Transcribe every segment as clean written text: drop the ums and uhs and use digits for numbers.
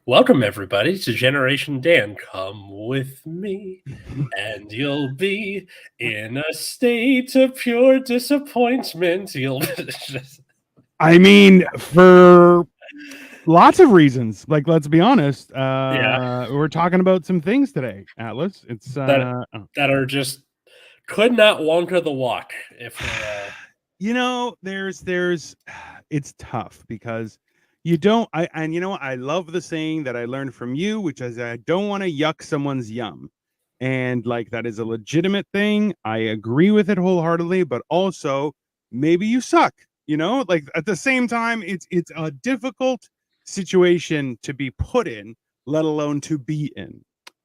Welcome, everybody, to Generation Dan. Come with me, and you'll be in a state of pure disappointment. I mean, for lots of reasons. Like, let's be honest. We're talking about some things today, Atlas. It's that are just could not Wonka the walk. If there's it's tough because you don't. I love the saying that I learned from you, which is I don't want to yuck someone's yum, and like that is a legitimate thing. I agree with it wholeheartedly, but also maybe you suck. Like at the same time, it's a difficult situation to be put in, let alone to be in.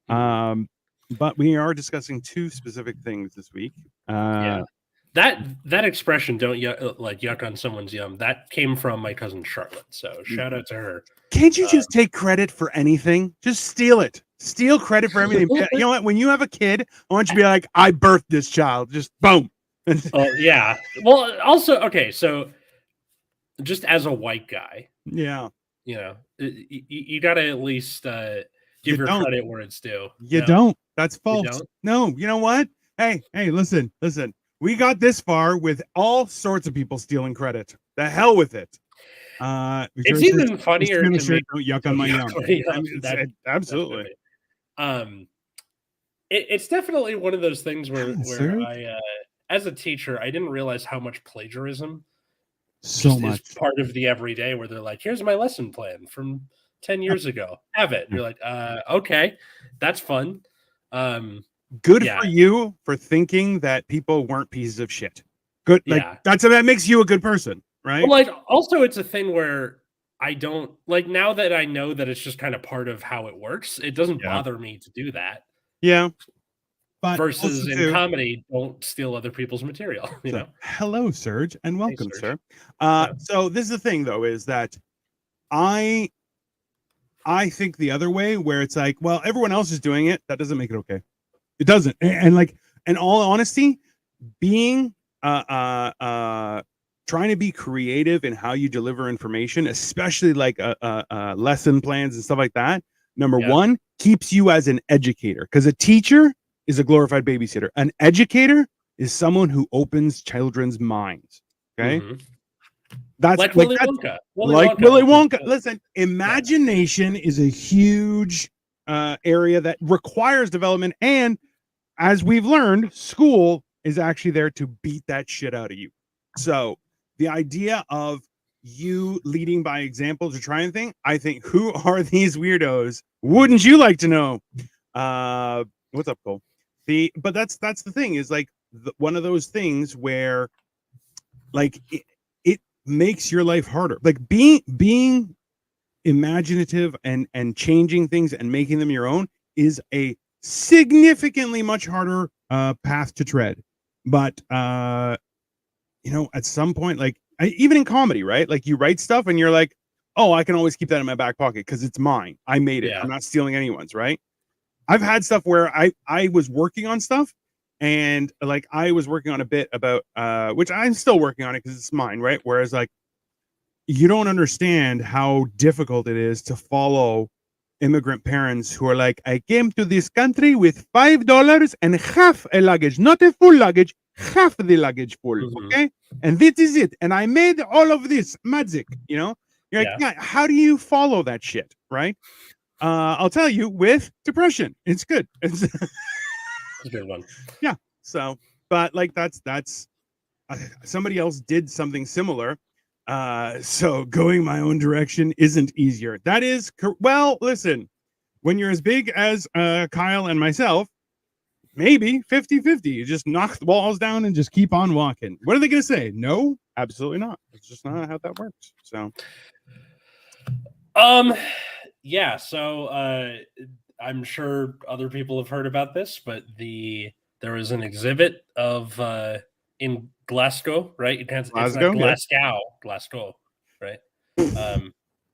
But we are discussing two specific things this week. That expression, don't yuck on someone's yum, that came from my cousin Charlotte. So shout out to her. Can't you just take credit for anything? Just steal it. Steal credit for everything. You know what? When you have a kid, I want you to be like, I birthed this child. Just boom. Oh, yeah. Well, also, okay, so just as a white guy, you got to at least give your credit where it's due. You don't. That's false. Don't? No, you know what? Hey, listen. We got this far with all sorts of people stealing credit. The hell with it. It's even funnier to me. Don't yuck on my yum. Absolutely. It's definitely one of those things where I, as a teacher, I didn't realize how much plagiarism is part of the everyday, where they're like, here's my lesson plan from 10 years ago. Have it. You're like, okay, that's fun. Good for you for thinking that people weren't pieces of shit. Good. That makes you a good person, right? Well, like, also it's a thing where I don't like, now that I know that it's just kind of part of how it works, it doesn't bother me to do that. Yeah. But versus in comedy, don't steal other people's material. Hello, Serge, and welcome, sir. So this is the thing, though, is that I think the other way, where it's like, well, everyone else is doing it. That doesn't make it okay. It doesn't. And like, in all honesty, being trying to be creative in how you deliver information, especially like lesson plans and stuff like that. Number one, keeps you as an educator, because a teacher is a glorified babysitter. An educator is someone who opens children's minds. Okay. Mm-hmm. That's like Willy Wonka. Willy Wonka. Listen, imagination is a huge area that requires development, and as we've learned, school is actually there to beat that shit out of you. So the idea of you leading by example to try and think, I think, who are these weirdos? Wouldn't you like to know? What's up, Cole? But that's the thing, is like one of those things where like it makes your life harder. Like being imaginative and changing things and making them your own is a significantly much harder path to tread. But at some point, like even in comedy, right? Like you write stuff and you're like, oh, I can always keep that in my back pocket because it's mine. I made it. I'm not stealing anyone's, right? I've had stuff where I was working on stuff, and like I was working on a bit about which I'm still working on it because it's mine, right? Whereas like you don't understand how difficult it is to follow immigrant parents who are like, I came to this country with $5 and half a luggage, not a full luggage, half the luggage full. Mm-hmm. Okay, and this is it, and I made all of this magic. You're like, how do you follow that shit, right? I'll tell you, with depression, it's good. It's a good one. Yeah. So, but like that's somebody else did something similar. So going my own direction isn't easier. That is, well, listen, when you're as big as Kyle and myself, maybe 50-50. You just knock the walls down and just keep on walking. What are they going to say? No, absolutely not. It's just not how that works. So, yeah. So, I'm sure other people have heard about this, but there was an exhibit of in Glasgow, right? It's not Glasgow, right?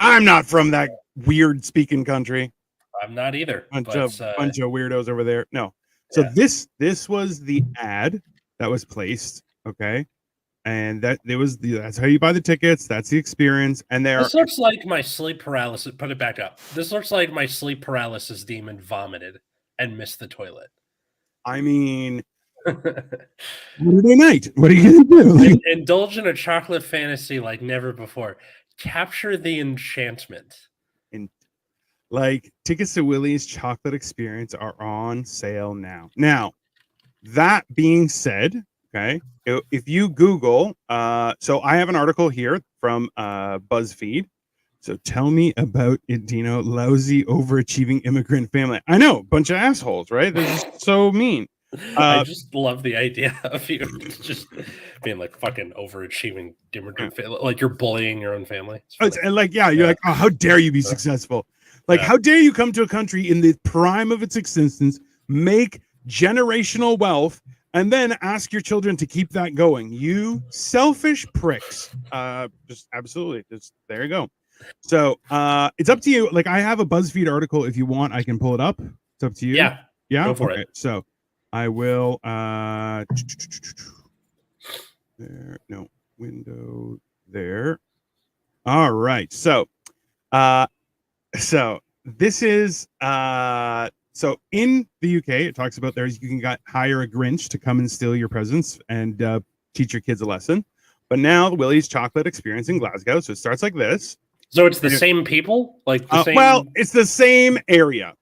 I'm not from that weird speaking country. I'm not either. Bunch of weirdos over there. No. So Yeah. this was the ad that was placed. Okay. And that's how you buy the tickets. That's the experience. And This looks like my sleep paralysis. Put it back up. This looks like my sleep paralysis demon vomited and missed the toilet. I mean, Monday night. What are you gonna do? Indulge in a chocolate fantasy like never before. Capture the enchantment. And like tickets to Willie's Chocolate Experience are on sale now. Now, that being said, okay, if you Google, so I have an article here from BuzzFeed. So tell me about it, Dino. Lousy, overachieving immigrant family. I know, bunch of assholes, right? They're just so mean. I just love the idea of you just being like fucking overachieving immigrant family, like you're bullying your own family. And like, you're like, oh, how dare you be successful? Like, how dare you come to a country in the prime of its existence, make generational wealth, and then ask your children to keep that going? You selfish pricks. Just absolutely. Just there you go. So it's up to you. Like, I have a BuzzFeed article. If you want, I can pull it up. It's up to you. Yeah. Go for it. So I will there. No, window there. All right. So this is so in the UK, it talks about you can hire a Grinch to come and steal your presents and teach your kids a lesson. But now Willie's Chocolate Experience in Glasgow. So it starts like this. So it's the same people, like the same. Well, it's the same area.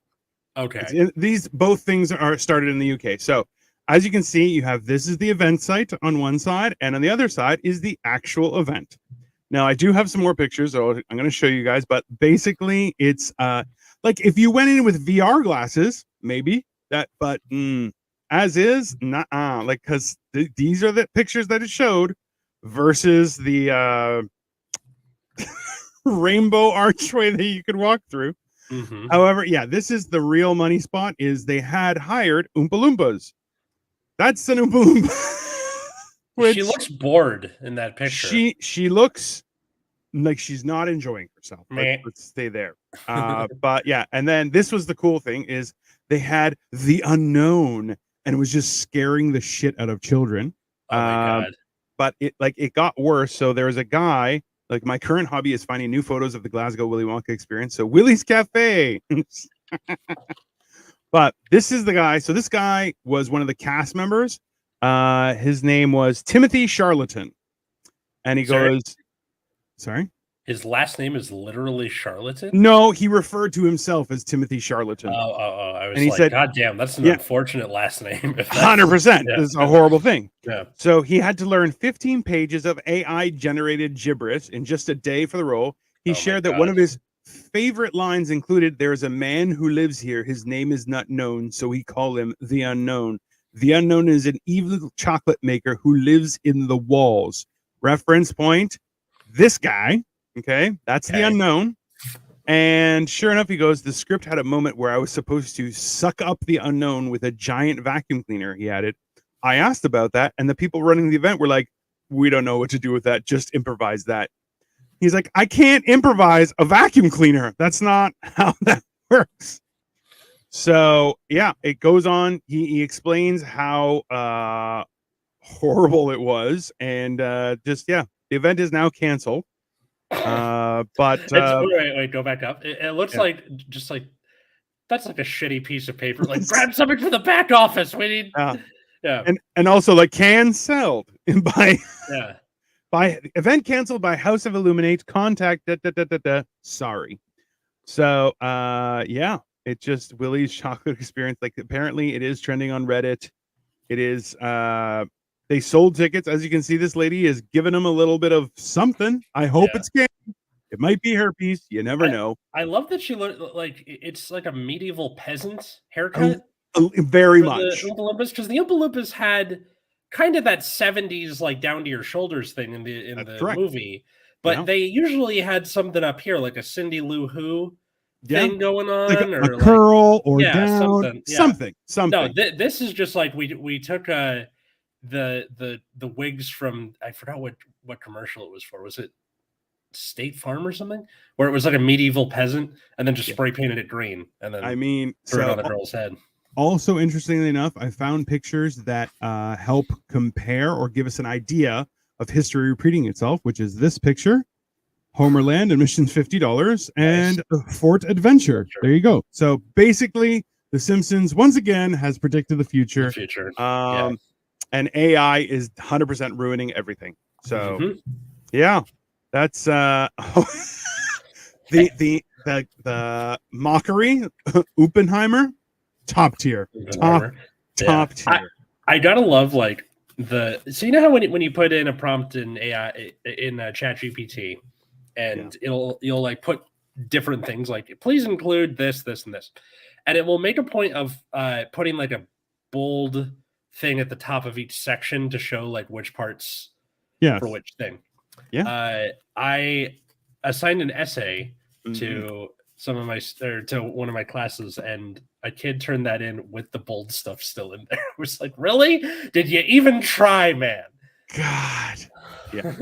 Okay. These both things are started in the UK. So as you can see, you have this is the event site on one side, and on the other side is the actual event. Now, I do have some more pictures I'm going to show you guys, but basically it's like if you went in with VR glasses, maybe that, but as is, nah, like, because these are the pictures that it showed versus the rainbow archway that you could walk through. Mm-hmm. However, this is the real money spot. Is they had hired Oompa Loompas. That's an Oompa Loompa. She looks bored in that picture. She looks like she's not enjoying herself. Let's stay there. But yeah, and then this was the cool thing is they had the unknown, and it was just scaring the shit out of children. Oh my God. But it got worse. So there was a guy. Like, my current hobby is finding new photos of the Glasgow Willy Wonka Experience. So Willie's Cafe. But this is the guy. So this guy was one of the cast members. His name was Timothy Charlatan. And he goes, sorry? His last name is literally Charlatan? No, he referred to himself as Timothy Charlatan. Oh, I was and he said, God damn, that's an unfortunate last name. 100%. It's a horrible thing. Yeah. So he had to learn 15 pages of AI-generated gibberish in just a day for the role. He shared that one of his favorite lines included, "There is a man who lives here. His name is not known, so we call him the Unknown. The Unknown is an evil chocolate maker who lives in the walls." Reference point, this guy. Okay, that's the Unknown. And sure enough, he goes, the script had a moment where I was supposed to suck up the Unknown with a giant vacuum cleaner, he added. I asked about that, and the people running the event were like, we don't know what to do with that. Just improvise that. He's like, I can't improvise a vacuum cleaner. That's not how that works. So, yeah, it goes on. He explains how horrible it was. And the event is now canceled. But wait, go back up. It looks like just like that's like a shitty piece of paper. Like, grab something for the back office. We need and also like canceled by by event canceled by House of Illuminate. Contact sorry. So it just Willie's Chocolate Experience. Like, apparently it is trending on Reddit. It is they sold tickets. As you can see, this lady is giving them a little bit of something. I hope it's candy. It might be herpes. You never know. I love that she looked like it's like a medieval peasant haircut. Very much. The Oompa Loompas, because the Oompa Loompas had kind of that 70s like down to your shoulders thing in the movie, but they usually had something up here like a Cindy Lou Who thing going on, like or a curl or down something. No, this is just like we took the wigs from, I forgot what commercial it was for. Was it State Farm or something, where it was like a medieval peasant, and then just spray painted it green, and then threw it on the girl's head. Also, interestingly enough, I found pictures that help compare or give us an idea of history repeating itself, which is this picture, Homerland, admissions $50, and Fort Adventure. There you go. So basically, The Simpsons once again has predicted the future. And AI is 100% ruining everything. So yeah, that's the mockery, Oppenheimer. Top tier. Top tier. I gotta love like so you know how when you put in a prompt in AI in ChatGPT, and you'll like put different things like please include this, this, and this, and it will make a point of putting like a bold thing at the top of each section to show like which parts for which thing. I assigned an essay to to one of my classes, and a kid turned that in with the bold stuff still in there. It was like, really? Did you even try, man? God. Yeah.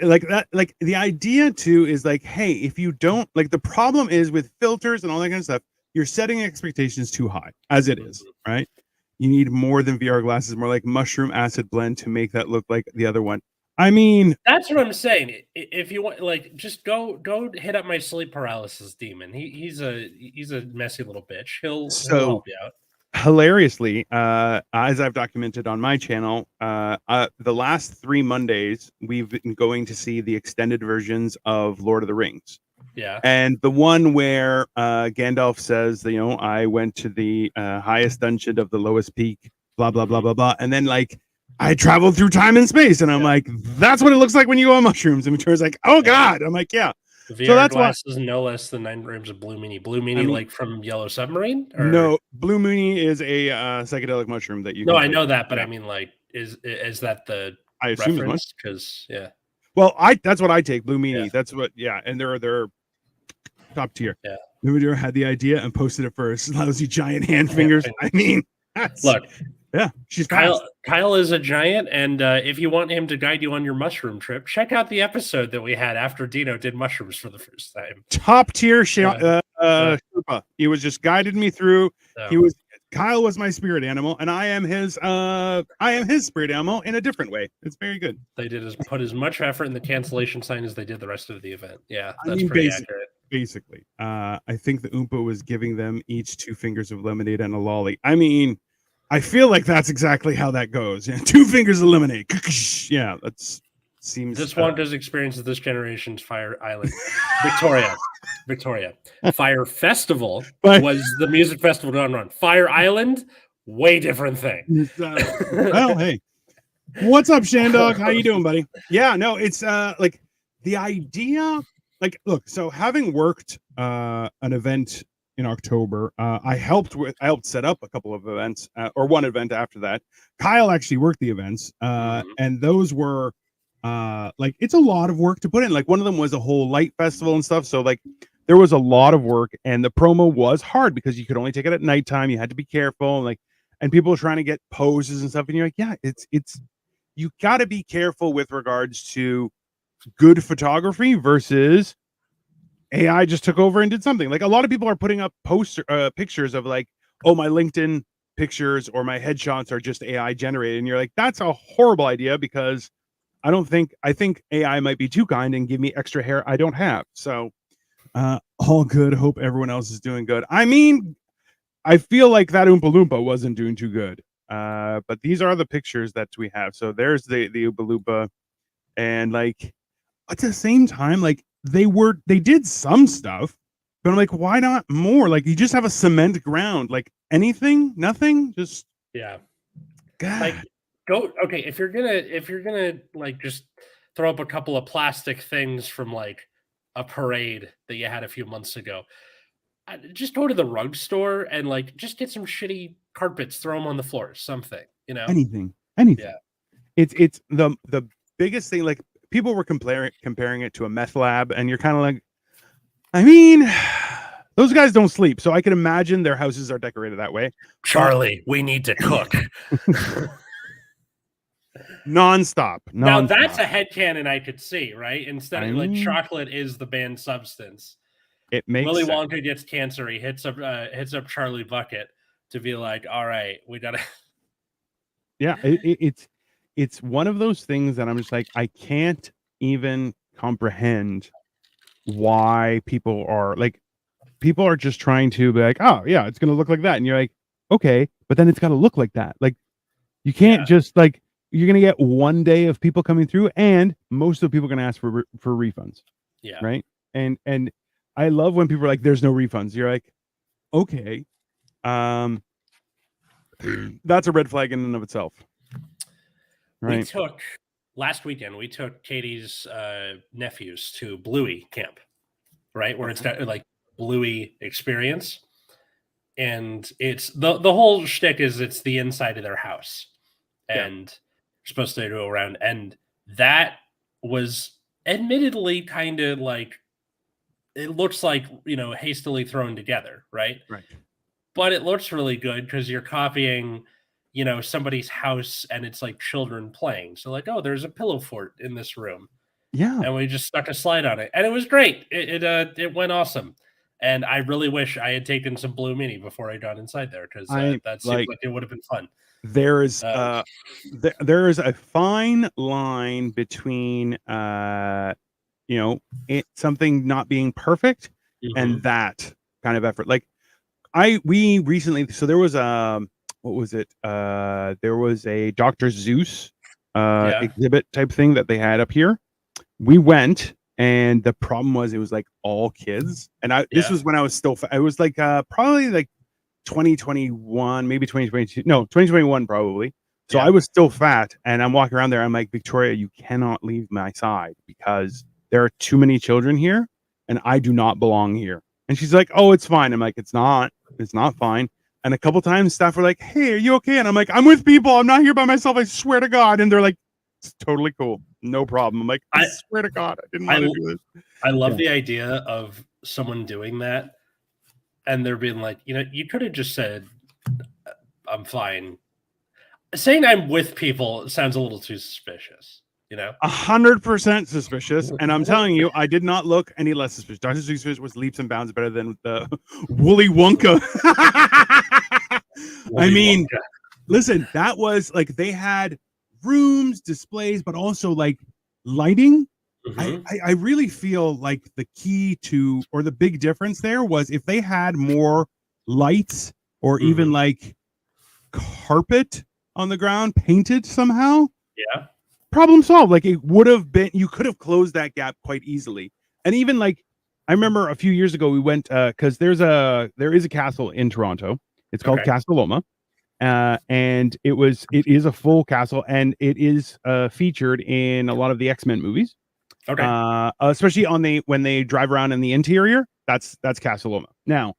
Like that, like the idea too is like, hey, if you don't like, the problem is with filters and all that kind of stuff, you're setting expectations too high as it is, right? You need more than VR glasses, more like mushroom acid blend to make that look like the other one. I mean, that's what I'm saying. If you want, like, just go hit up my sleep paralysis demon. He's a messy little bitch. He'll help you out. Hilariously, as I've documented on my channel, the last 3 Mondays we've been going to see the extended versions of Lord of the Rings. Yeah. And the one where Gandalf says, you know, I went to the highest dungeon of the lowest peak, blah blah blah blah blah, and then like I traveled through time and space, and I'm like, that's what it looks like when you go on mushrooms. And Victoria's like, oh god. I'm like, yeah. VR so that's glasses, no less than 9 grams of Blue Meanie. Blue Meanie, like from Yellow Submarine? Or? No, Blue Meanie is a psychedelic mushroom that you. No, I know that, but I mean, like, is that the I assume reference? Because well, that's what I take. Blue Meanie. That's what. Yeah, and they're top tier. Yeah. Nobody had the idea and posted it first. Lousy giant hand fingers. I mean, look. Yeah, she's Kyle is a giant, and if you want him to guide you on your mushroom trip, check out the episode that we had after Dino did mushrooms for the first time. Top tier Sherpa. He was just guided me through. Kyle was my spirit animal, and I am his spirit animal in a different way. It's very good. They did put as much effort in the cancellation sign as they did the rest of the event. Yeah, that's pretty accurate. Basically, I think the Oompa was giving them each 2 fingers of lemonade and a lolly. I mean, I feel like that's exactly how that goes. 2 fingers of lemonade. Yeah, that seems. This Wonka's Experience of this generation's Fire Island. Victoria. Fire Festival was the music festival gone wrong. Fire Island, way different thing. Well, hey. What's up, Shandog? How you doing, buddy? Yeah, no, it's like the idea. Like, look, so having worked an event in October, I helped set up a couple of events, or one event after that. Kyle actually worked the events, and those were like, it's a lot of work to put in. Like, one of them was a whole light festival and stuff, so like there was a lot of work, and the promo was hard because you could only take it at nighttime. You had to be careful, and people were trying to get poses and stuff, and you're like, yeah, it's you got to be careful with regards to good photography versus AI just took over and did something. Like, a lot of people are putting up pictures of like, oh, my LinkedIn pictures or my headshots are just AI generated. And you're like, that's a horrible idea, because I think AI might be too kind and give me extra hair I don't have. So all good. Hope everyone else is doing good. I mean, I feel like that Oompa Loompa wasn't doing too good. But these are the pictures that we have. So there's the Oompa Loompa, and like at the same time, like they did some stuff, but I'm like, why not more? Like, you just have a cement ground, like anything, nothing, just God. Like, okay, if you're gonna like just throw up a couple of plastic things from like a parade that you had a few months ago, just go to the rug store and like just get some shitty carpets, throw them on the floor, something, you know, anything. Yeah, it's the biggest thing. Like, people were comparing it to a meth lab, and you're kind of like, I mean, those guys don't sleep, so I can imagine their houses are decorated that way. Charlie, we need to cook. nonstop. Now that's a headcanon I could see, right? Instead of like mean, chocolate is the banned substance. It makes Willy sense. Wonka gets cancer. He hits up Charlie Bucket to be like, all right, we gotta. Yeah, it's one of those things that I'm just like, I can't even comprehend why people are just trying to be like, oh yeah, it's gonna look like that, and you're like, okay, but then it's got to look like that. Like, you can't just like, you're gonna get one day of people coming through, and most of the people are gonna ask for refunds. Yeah. Right. And I love when people are like, there's no refunds. You're like, okay, that's a red flag in and of itself. Right. Last weekend we took Katie's nephews to Bluey camp, right, where it's got like Bluey Experience, and it's the whole shtick is it's the inside of their house, and you're supposed to go around, and that was admittedly kind of like, it looks like, hastily thrown together, right? Right. But it looks really good because you're copying, somebody's house, and it's like children playing. So like, oh, there's a pillow fort in this room. Yeah. And we just stuck a slide on it, and it was great. It went awesome. And I really wish I had taken some Blue Mini before I got inside there, because that seems like it would have been fun. There is there is a fine line between something not being perfect and that kind of effort. Like, we recently, so there was what was it? There was a Dr. Zeus exhibit type thing that they had up here. We went, and the problem was it was like all kids, and this was when I was still it was like probably like 2021, maybe 2022, no, 2021 probably. So I was still fat, and I'm walking around there, I'm like, Victoria, you cannot leave my side because there are too many children here and I do not belong here. And she's like, oh, it's fine. I'm like, it's not fine. And a couple times staff were like, hey, are you okay? And I'm like, I'm with people, I'm not here by myself, I swear to God. And they're like, it's totally cool, no problem. I'm like, I swear to God, I didn't want to do this. I love the idea of someone doing that, and they're being like, you could have just said, I'm fine. Saying I'm with people sounds a little too suspicious, 100% suspicious. And I'm telling you, I did not look any less suspicious. Dr. Seuss was leaps and bounds better than the Woolly Wonka. Wonka. Listen, that was like, they had rooms, displays, but also like lighting. I really feel like the key to, or the big difference there was, if they had more lights, or even like carpet on the ground painted somehow, problem solved. Like, it would have been, you could have closed that gap quite easily. And even like, I remember a few years ago we went because there is a castle in Toronto. It's called Castle Loma. And it is a full castle, and it is featured in a lot of the X-Men movies. Especially when they drive around in the interior, that's Castle Loma. Now,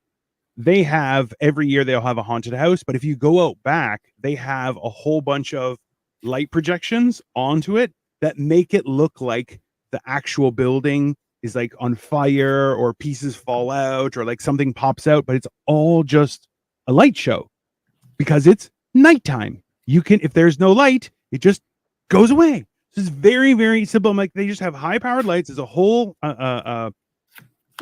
they have, every year they'll have a haunted house, but if you go out back, they have a whole bunch of light projections onto it that make it look like the actual building is like on fire, or pieces fall out, or like something pops out, but it's all just a light show because it's nighttime. You can, if there's no light, it just goes away. It's very, very simple. I'm like, they just have high powered lights. There's a whole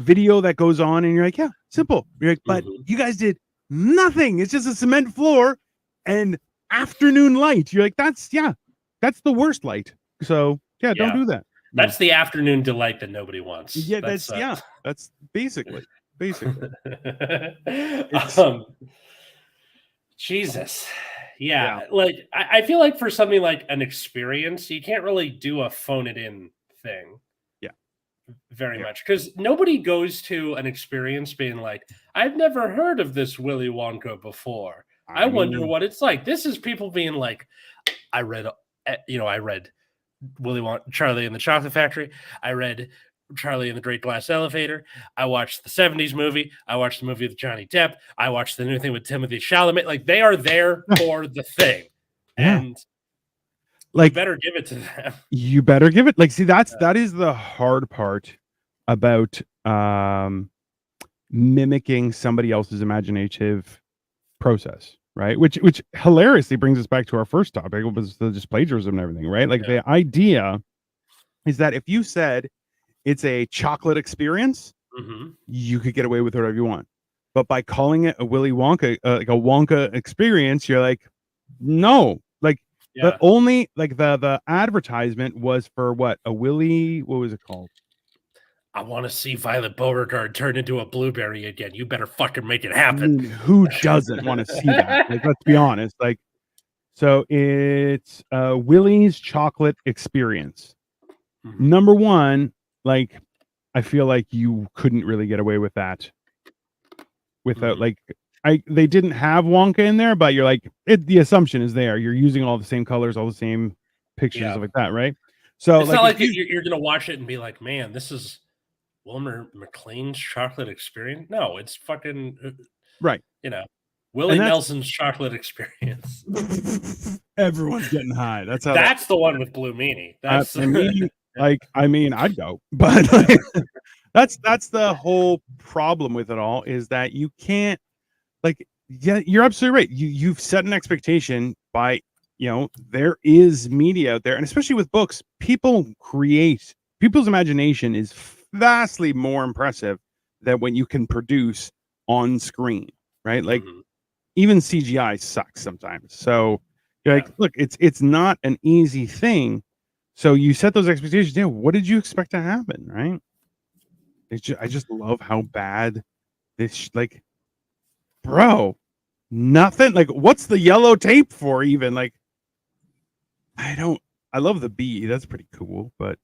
video that goes on, and you're like, yeah, simple. You're like, but you guys did nothing. It's just a cement floor and afternoon light. You're like, that's the worst light. So don't do that. That's the afternoon delight that nobody wants. Yeah, that's basically. Jesus. Yeah. Like, I feel like for something like an experience, you can't really do a phone it in thing. Very much, because nobody goes to an experience being like, I've never heard of this Willy Wonka before. I wonder what it's like. This is people being like, I read Willy Wonka, Charlie and the Chocolate Factory. I read Charlie and the Great Glass Elevator. I watched the 70s movie. I watched the movie with Johnny Depp. I watched the new thing with Timothée Chalamet. Like, they are there for the thing. And like, you better give it to them. You better give it. Like, see, that is the hard part about mimicking somebody else's imaginative process, right? Which hilariously brings us back to our first topic, was the just plagiarism and everything, right? Like the idea is that if you said it's a chocolate experience, you could get away with whatever you want. But by calling it a Willy Wonka, like a Wonka experience, you're like, no, like the only like the advertisement was for what what was it called? I want to see Violet Beauregard turn into a blueberry again. You better fucking make it happen. I mean, who doesn't want to see that? Like, let's be honest. Like, so it's Willy's Chocolate Experience. Number one, like, I feel like you couldn't really get away with that without like they didn't have Wonka in there, but you're like the assumption is there. You're using all the same colors, all the same pictures, like that, right? So it's not like you're gonna watch it and be like, man, this is Wilmer McLean's Chocolate Experience. No, it's fucking right. You know, Willie Nelson's Chocolate Experience. Everyone's getting high. That's how. That's the one with Blue Meanie. That's like, I mean, I'd go, but like, that's the whole problem with it all, is that you can't, like, you're absolutely right. You've set an expectation by, there is media out there, and especially with books, people's imagination is vastly more impressive than what you can produce on screen, right? Like even CGI sucks sometimes. So you're like, look, it's not an easy thing. So you set those expectations. Yeah, what did you expect to happen, right? I just love how bad this, like, bro, nothing. Like, what's the yellow tape for? Even like, I love the bee. That's pretty cool, but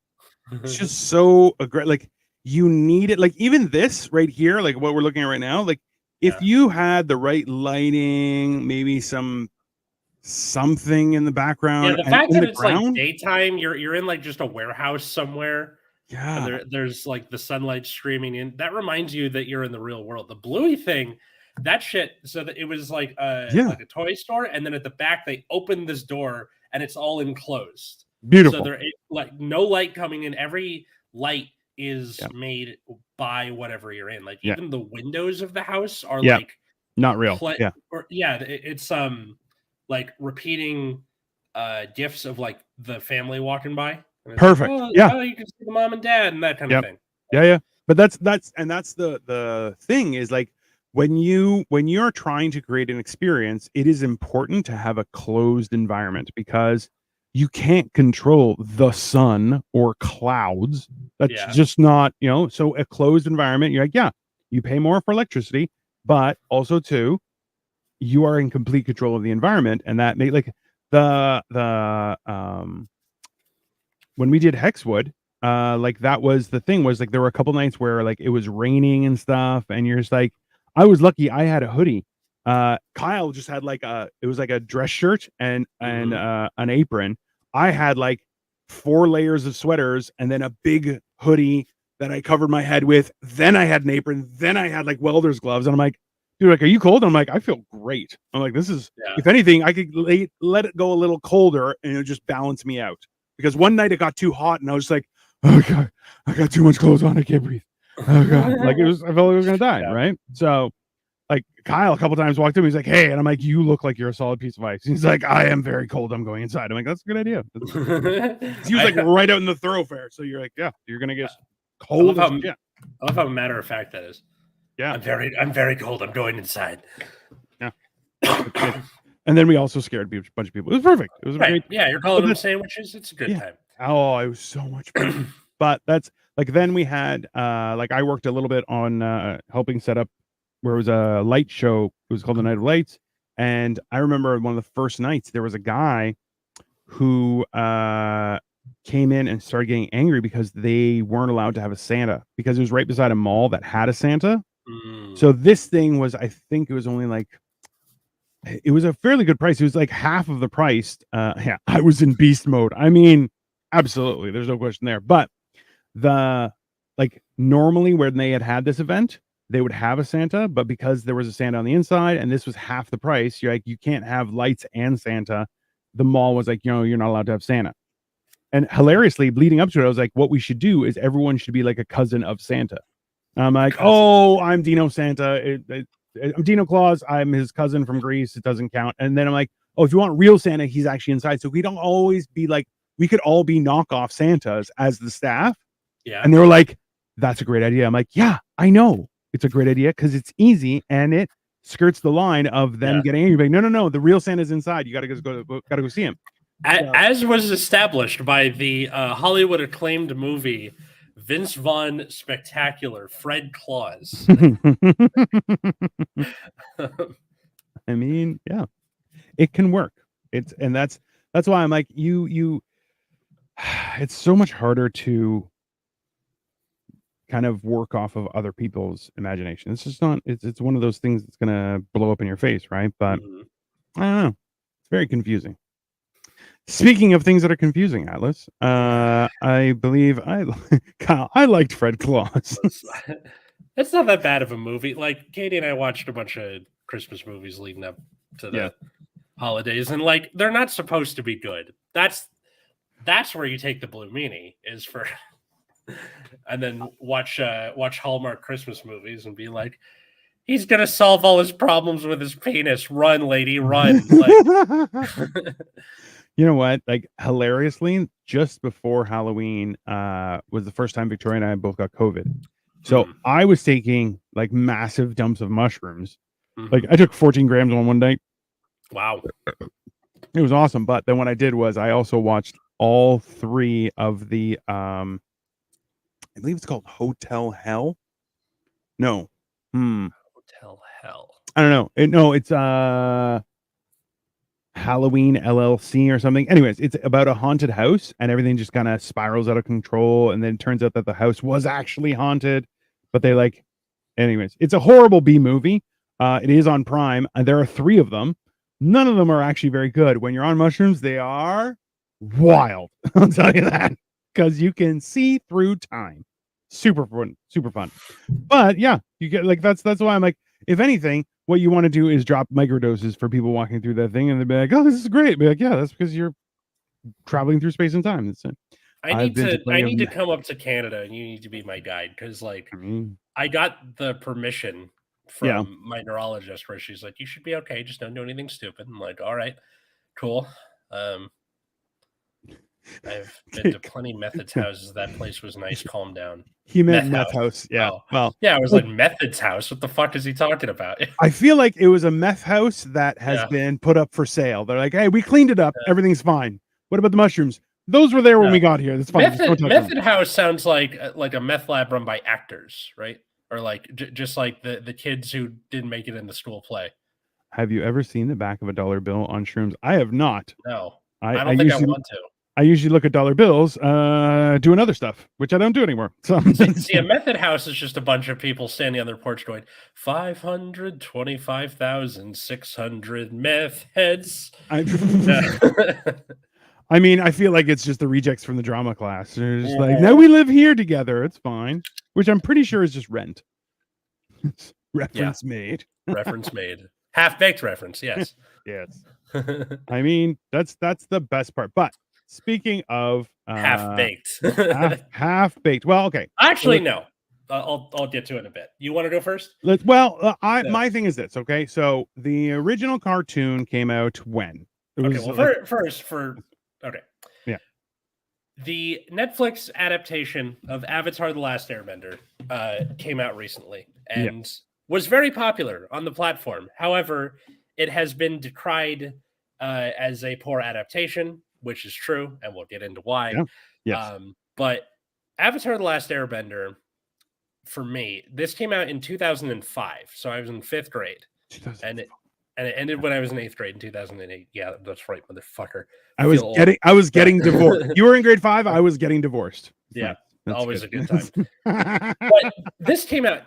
it's just so aggressive. Like, you need it. Like, even this right here, like what we're looking at right now, like if you had the right lighting, maybe something in the background. Yeah, the fact that it's like daytime, you're in like just a warehouse somewhere. Yeah. And there's like the sunlight streaming in. That reminds you that you're in the real world. The Bluey thing, that shit. So that it was like like a toy store, and then at the back they opened this door and it's all enclosed. Beautiful. So there like no light coming in. Every light is made by whatever you're in. Like even the windows of the house are like not real. It's like repeating gifs of like the family walking by. Perfect. Like, oh, you can see the mom and dad and that kind of thing. Yeah. But that's the thing is, like, when you're trying to create an experience, it is important to have a closed environment, because you can't control the sun or clouds. That's just not, so a closed environment, you're like, you pay more for electricity, but also too, you are in complete control of the environment. And that made like when we did Hexwood, like that was the thing, was like there were a couple nights where like it was raining and stuff, and you're just like, I was lucky I had a hoodie. Kyle just had like it was like a dress shirt and an apron. I had like 4 layers of sweaters and then a big hoodie that I covered my head with. Then I had an apron. Then I had like welder's gloves, and I'm like, dude, like, are you cold? And I'm like, I feel great. I'm like, this is, if anything, I could let it go a little colder and it'll just balance me out. Because one night it got too hot and I was like, oh God, I got too much clothes on. I can't breathe. Oh God. Like I felt like I was going to die. Right. So like Kyle a couple times walked in, he's like, hey, and I'm like, you look like you're a solid piece of ice. He's like, I am very cold. I'm going inside. I'm like, that's a good idea. He was like right out in the thoroughfare. So you're like, yeah, you're going to get cold. I love how matter of fact that is. Yeah. I'm very cold. I'm going inside. Yeah. And then we also scared a bunch of people. It was perfect. It was great. Yeah, you're calling them sandwiches. It's a good time. Oh, it was so much fun. But that's like, then we had like I worked a little bit on helping set up where it was a light show. It was called the Night of Lights. And I remember one of the first nights there was a guy who came in and started getting angry because they weren't allowed to have a Santa, because it was right beside a mall that had a Santa. So this thing was, I think it was only like, it was a fairly good price. It was like half of the price. I was in beast mode. I mean, absolutely. There's no question there. But like normally when they had this event, they would have a Santa, but because there was a Santa on the inside and this was half the price, you're like, you can't have lights and Santa. The mall was like, you're not allowed to have Santa. And hilariously, leading up to it, I was like, what we should do is everyone should be like a cousin of Santa. And I'm like, oh, I'm Dino Santa. I'm Dino Claus. I'm his cousin from Greece. It doesn't count. And then I'm like, oh, if you want real Santa, he's actually inside. So we don't always be like, we could all be knockoff Santas as the staff. Yeah. And they were like, that's a great idea. I'm like, yeah, I know it's a great idea because it's easy and it skirts the line of them getting angry. No. The real Santa's inside. You gotta go see him. As was established by the Hollywood acclaimed movie Vince Vaughn Spectacular, Fred Claus. I mean, yeah, it can work. That's why I'm like, you it's so much harder to kind of work off of other people's imagination. It's just not, it's one of those things that's gonna blow up in your face, right? But I don't know. It's very confusing. Speaking of things that are confusing, Atlas, I believe Kyle, I liked Fred Claus. It's not that bad of a movie. Like Katie and I watched a bunch of Christmas movies leading up to the holidays, and like they're not supposed to be good. That's where you take the Blue Meanie is for, and then watch Hallmark Christmas movies and be like, he's gonna solve all his problems with his penis. Run, lady, run! Like, you know what? Like hilariously, just before Halloween was the first time Victoria and I both got COVID. So I was taking like massive dumps of mushrooms. Like I took 14 grams on one day. Wow. It was awesome. But then what I did was I also watched all 3 of the I believe it's called Hotel Hell. No. Hotel Hell. I don't know. It's Halloween LLC or something. Anyways, it's about a haunted house and everything just kind of spirals out of control. And then it turns out that the house was actually haunted, but they like, anyways, it's a horrible B movie. It is on Prime and there are 3 of them. None of them are actually very good. When you're on mushrooms, they are wild. I'll tell you that because you can see through time. Super fun. But yeah, you get like, that's why I'm like, if anything, what you want to do is drop microdoses for people walking through that thing and they'll be like, oh, this is great. Be like, yeah, that's because you're traveling through space and time. That's it. I need to come up to Canada and you need to be my guide because like I got the permission from my neurologist where she's like, you should be okay, just don't do anything stupid. I'm like, all right, cool. I've been to plenty of Method's houses. That place was nice. Calm down. He meant meth house. Yeah. Oh. Well, yeah, it was like Method's house. What the fuck is he talking about? I feel like it was a meth house that has been put up for sale. They're like, hey, we cleaned it up. Everything's fine. What about the mushrooms? Those were there when we got here. That's fine. Method house sounds like a meth lab run by actors, right? Or like just like the kids who didn't make it in the school play. Have you ever seen the back of a dollar bill on shrooms? I have not. No, I don't think I want to. I usually look at dollar bills doing other stuff, which I don't do anymore. So see, a method house is just a bunch of people standing on their porch going, 525,600 meth heads. I mean, I feel like it's just the rejects from the drama class. They're just like, no, we live here together. It's fine. Which I'm pretty sure is just Rent. Reference made. Reference made. Half-baked reference, yes. Yes. I mean, that's the best part. But speaking of half-baked. half-baked. Well, okay. Actually, no. I'll get to it in a bit. You want to go first? My thing is this, okay? So the original cartoon came out when? Okay. Yeah. The Netflix adaptation of Avatar: The Last Airbender came out recently and was very popular on the platform. However, it has been decried as a poor adaptation, which is true, and we'll get into why. Yeah. Yes. But Avatar: The Last Airbender, for me, this came out in 2005, so I was in 5th grade, and it ended when I was in 8th grade in 2008. Yeah, that's right, motherfucker. I was getting divorced. You were in grade 5. I was getting divorced. Yeah, always a good time. But this came out.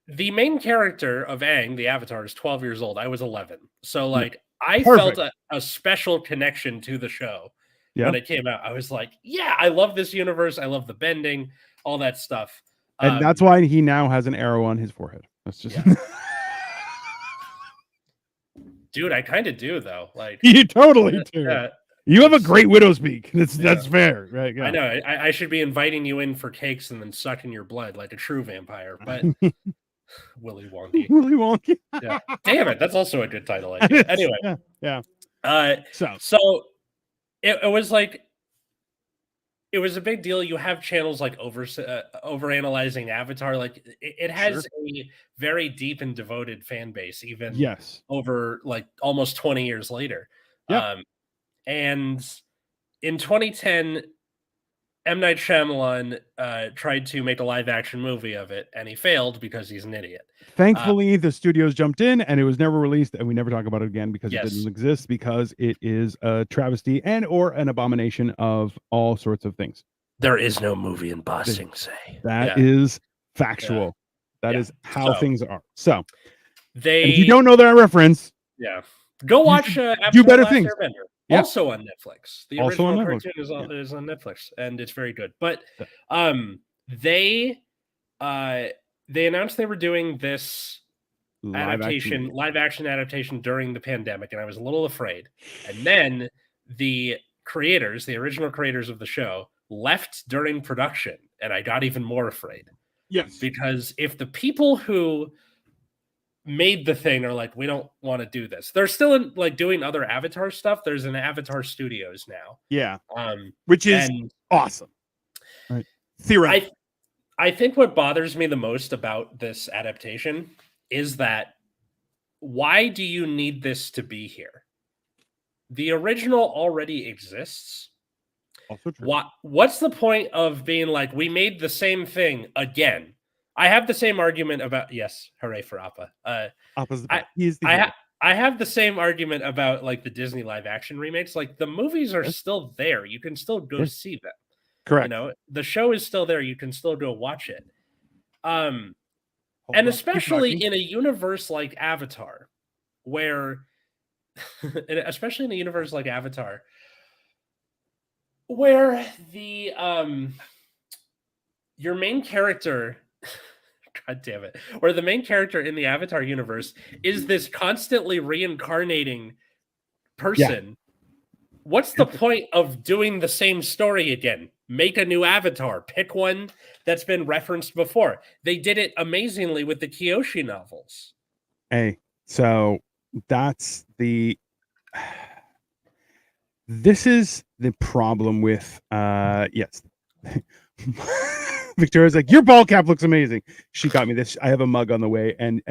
The main character of Aang, the Avatar, is 12 years old. I was 11, so like I felt a special connection to the show when it came out. I was like, yeah, I love this universe. I love the bending, all that stuff. And that's why he now has an arrow on his forehead. That's just. Dude, I kind of do though. Like you totally do. You have a great widow's peak. That's fair, right? Yeah. I know. I should be inviting you in for cakes and then sucking your blood like a true vampire. But Willy Wonky. Willy Wonky. Yeah. Damn it, that's also a good title idea. Anyway. Yeah. So it was like, it was a big deal. You have channels like overanalyzing Avatar. Like it has a very deep and devoted fan base, even over like almost 20 years later. And in 2010, M. Night Shyamalan tried to make a live action movie of it, and he failed because he's an idiot. Thankfully, the studios jumped in, and it was never released, and we never talk about it again because it didn't exist, because it is a travesty and or an abomination of all sorts of things. There is no movie in Ba Sing Se. That is factual. That is how things are. So, if you don't know that reference, go watch Do Better Things. Airbender. Also on Netflix. The original cartoon is on Netflix, and it's very good. But they announced they were doing this live action adaptation during the pandemic, and I was a little afraid. And then the original creators of the show, left during production, and I got even more afraid. Yes, because if the people who made the thing are like, we don't want to do this, they're still doing other Avatar stuff. There's an Avatar Studios now, which is awesome. Right. Theoretically, I think what bothers me the most about this adaptation is that, why do you need this to be here? The original already exists. Also true. What's the point of being like, we made the same thing again? I have the same argument about hooray for Appa. Appa's I have the same argument about like the Disney live action remakes. Like, the movies are still there. You can still go see them. Correct. You know, the show is still there. You can still go watch it. And especially in a universe like Avatar, where the your main character God damn it. Where the main character in the Avatar universe is this constantly reincarnating person. What's the point of doing the same story again? Make a new Avatar. Pick one that's been referenced before. They did it amazingly with the Kyoshi novels. Hey, so that's this is the problem with Victoria's like, your ball cap looks amazing. She got me this. I have a mug on the way, and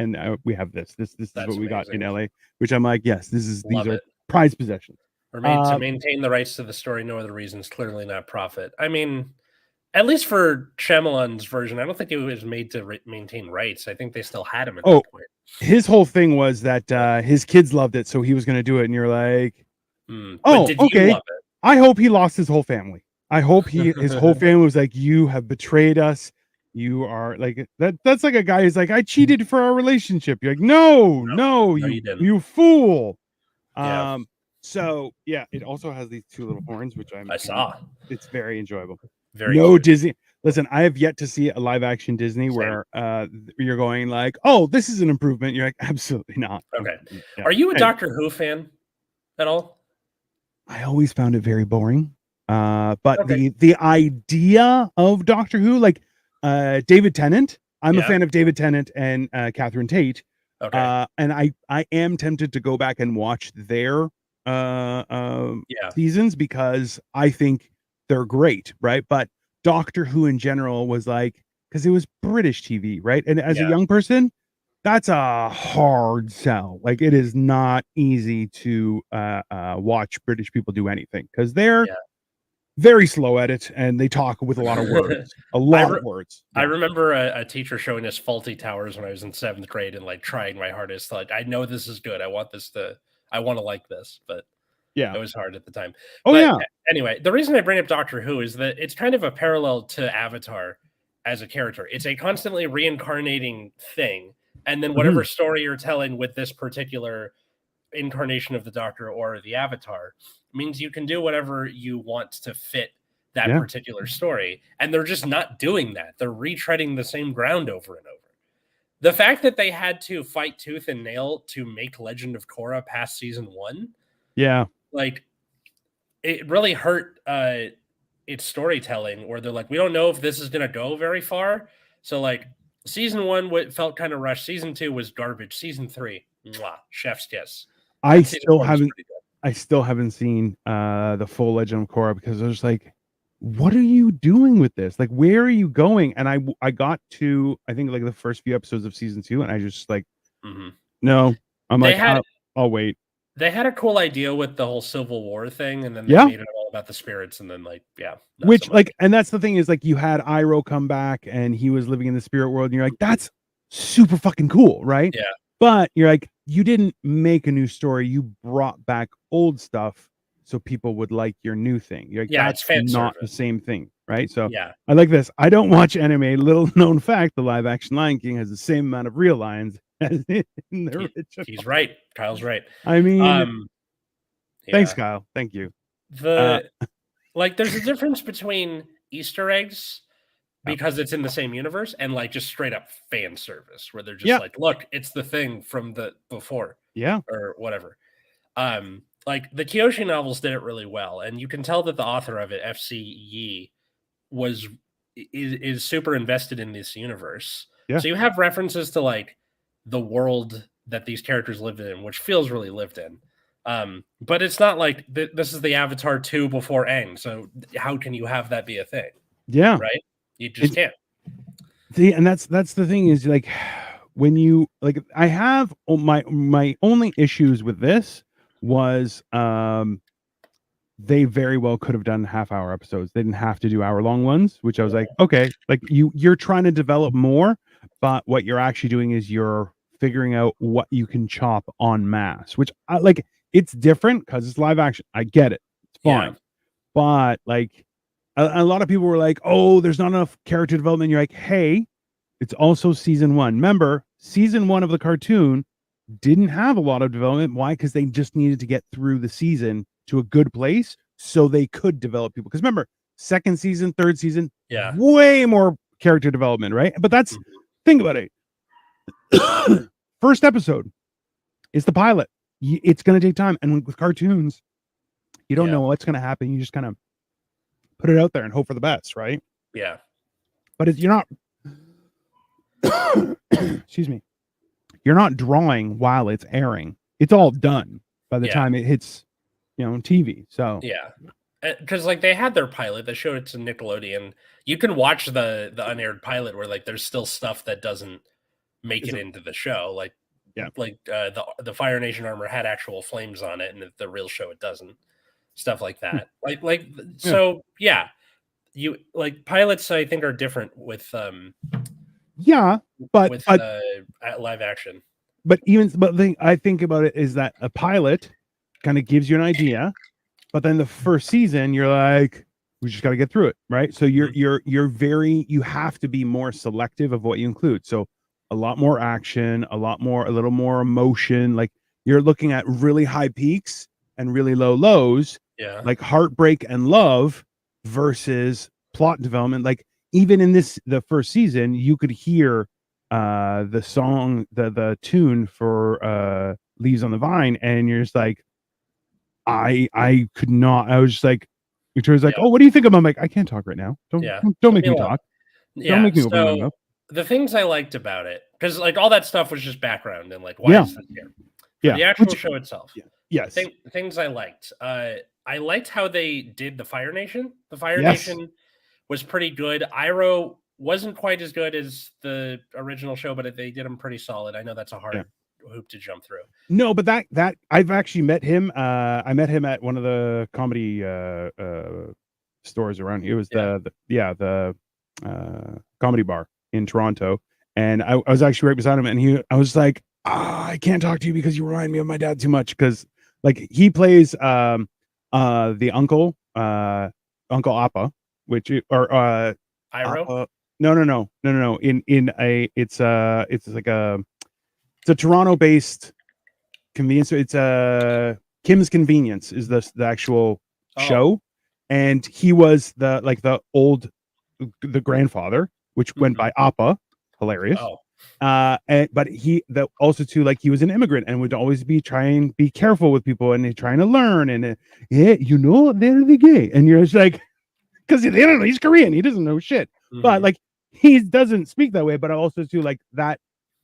we have this. This is what we got in LA, which I'm like, yes, these are prized possessions. Or made to maintain the rights to the story, no other reasons, clearly not profit. I mean, at least for Shyamalan's version, I don't think it was made to maintain rights. I think they still had him at that point. His whole thing was that his kids loved it, so he was going to do it, and you're like, did you love it? I hope he lost his whole family. I hope his whole family was like, you have betrayed us. You are like that's like a guy who's like, I cheated for our relationship. You're like, no, you didn't. You fool. So it also has these two little horns, which I saw. It's very enjoyable. Disney. Listen, I have yet to see a live action Disney where you're going like, oh, this is an improvement. You're like, absolutely not. Okay. Are you a Doctor Who fan at all? I always found it very boring. But the idea of Doctor Who, like David Tennant, I'm a fan of David Tennant and Catherine Tate. And I am tempted to go back and watch their seasons because I think they're great, right? But Doctor Who in general was like, because it was British TV, right? And as a young person, that's a hard sell. Like, it is not easy to watch British people do anything because they're very slow at it, and they talk with a lot of words. Of words. I remember a teacher showing us Faulty Towers when I was in 7th grade and like trying my hardest. Like, I know this is good. I want to like this, but it was hard at the time. Anyway, the reason I bring up Doctor Who is that it's kind of a parallel to Avatar as a character. It's a constantly reincarnating thing. And then whatever story you're telling with this particular incarnation of the Doctor or the Avatar means you can do whatever you want to fit that particular story. And they're just not doing that. They're retreading the same ground over and over. The fact that they had to fight tooth and nail to make Legend of Korra past season 1. Like, it really hurt its storytelling, where they're like, we don't know if this is going to go very far. So like, Season 1 felt kind of rushed. Season 2 was garbage. Season 3, chef's kiss. I still haven't seen the full Legend of Korra because I was like, what are you doing with this? Like, where are you going? And I got to, I think, like the first few episodes of season 2, and I just like, no, I'm I'll wait. They had a cool idea with the whole Civil War thing, and then they made it all about the spirits, and then which so like, and that's the thing is like, you had Iroh come back, and he was living in the spirit world, and you're like, that's super fucking cool, right? Yeah. But you're like, you didn't make a new story. You brought back old stuff so people would like your new thing. You're like, that's not the same thing, right? So yeah, I like this. I don't watch anime. Little known fact: the live action Lion King has the same amount of real lions as in the original. He's right. Kyle's right. I mean, thanks, Kyle. Thank you. Like, there's a difference between Easter eggs because it's in the same universe and like just straight up fan service where they're just like, look, it's the thing from the before, or whatever. Like the Kyoshi novels did it really well, and you can tell that the author of it, FC Yi, is super invested in this universe. So you have references to like the world that these characters lived in, which feels really lived in. But it's not like this is the Avatar 2 before Aang, so how can you have that be a thing? Right? You just can't. See, and that's the thing is like, when you like, I have my only issues with this was they very well could have done half-hour episodes. They didn't have to do hour-long ones, which I was like, okay, like you're trying to develop more, but what you're actually doing is you're figuring out what you can chop en masse, which I like. It's different because it's live action. I get it. It's fine. But like a lot of people were like, oh, there's not enough character development. You're like, hey, it's also season 1. Remember, season 1 of the cartoon didn't have a lot of development. Why? Because they just needed to get through the season to a good place so they could develop people. Because remember, second season, third season, way more character development, right? But that's, think about it. First episode is the pilot. It's going to take time. And with cartoons, you don't know what's going to happen. You just kind of put it out there and hope for the best, right? Yeah. But you're not, excuse me, you're not drawing while it's airing. It's all done by the time it hits, TV. So because like they had their pilot, they showed it to Nickelodeon. You can watch the unaired pilot where like there's still stuff that doesn't make it into the show. Like the Fire Nation armor had actual flames on it, and the real show it doesn't. Stuff like that. So you like pilots I think are different with but live action. But the thing I think about it is that a pilot kind of gives you an idea, but then the first season you're like, we just got to get through it, right? So you have to be more selective of what you include. So a lot more action, a little more emotion. Like you're looking at really high peaks and really low lows, like heartbreak and love versus plot development. Like even in the first season, you could hear the song, the tune for Leaves on the Vine, and you're just like, I could not. I was just like, Victoria's like, oh, what do you think of? I'm like, I can't talk right now. Don't make me talk. Don't make me open my mouth. The things I liked about it, because like all that stuff was just background and like, why is this here? The actual show itself. Yes. Things I liked. I liked how they did the Fire Nation. The Fire Nation was pretty good. Iroh wasn't quite as good as the original show, but they did him pretty solid. I know that's a hard hoop to jump through. No, but that I've actually met him. I met him at one of the comedy stores around here. It was the comedy bar in Toronto, and I was actually right beside him, and I was like, I can't talk to you because you remind me of my dad too much, because like he plays the uncle Appa, which or Iroh. No. It's a Toronto based convenience. It's Kim's Convenience is the actual show, and he was the grandfather, which went by Appa. Hilarious. But he was an immigrant and would always be careful with people and trying to learn, and they're the gay, and you're just like, because they don't know, he's Korean, he doesn't know shit. But like he doesn't speak that way, but also too like that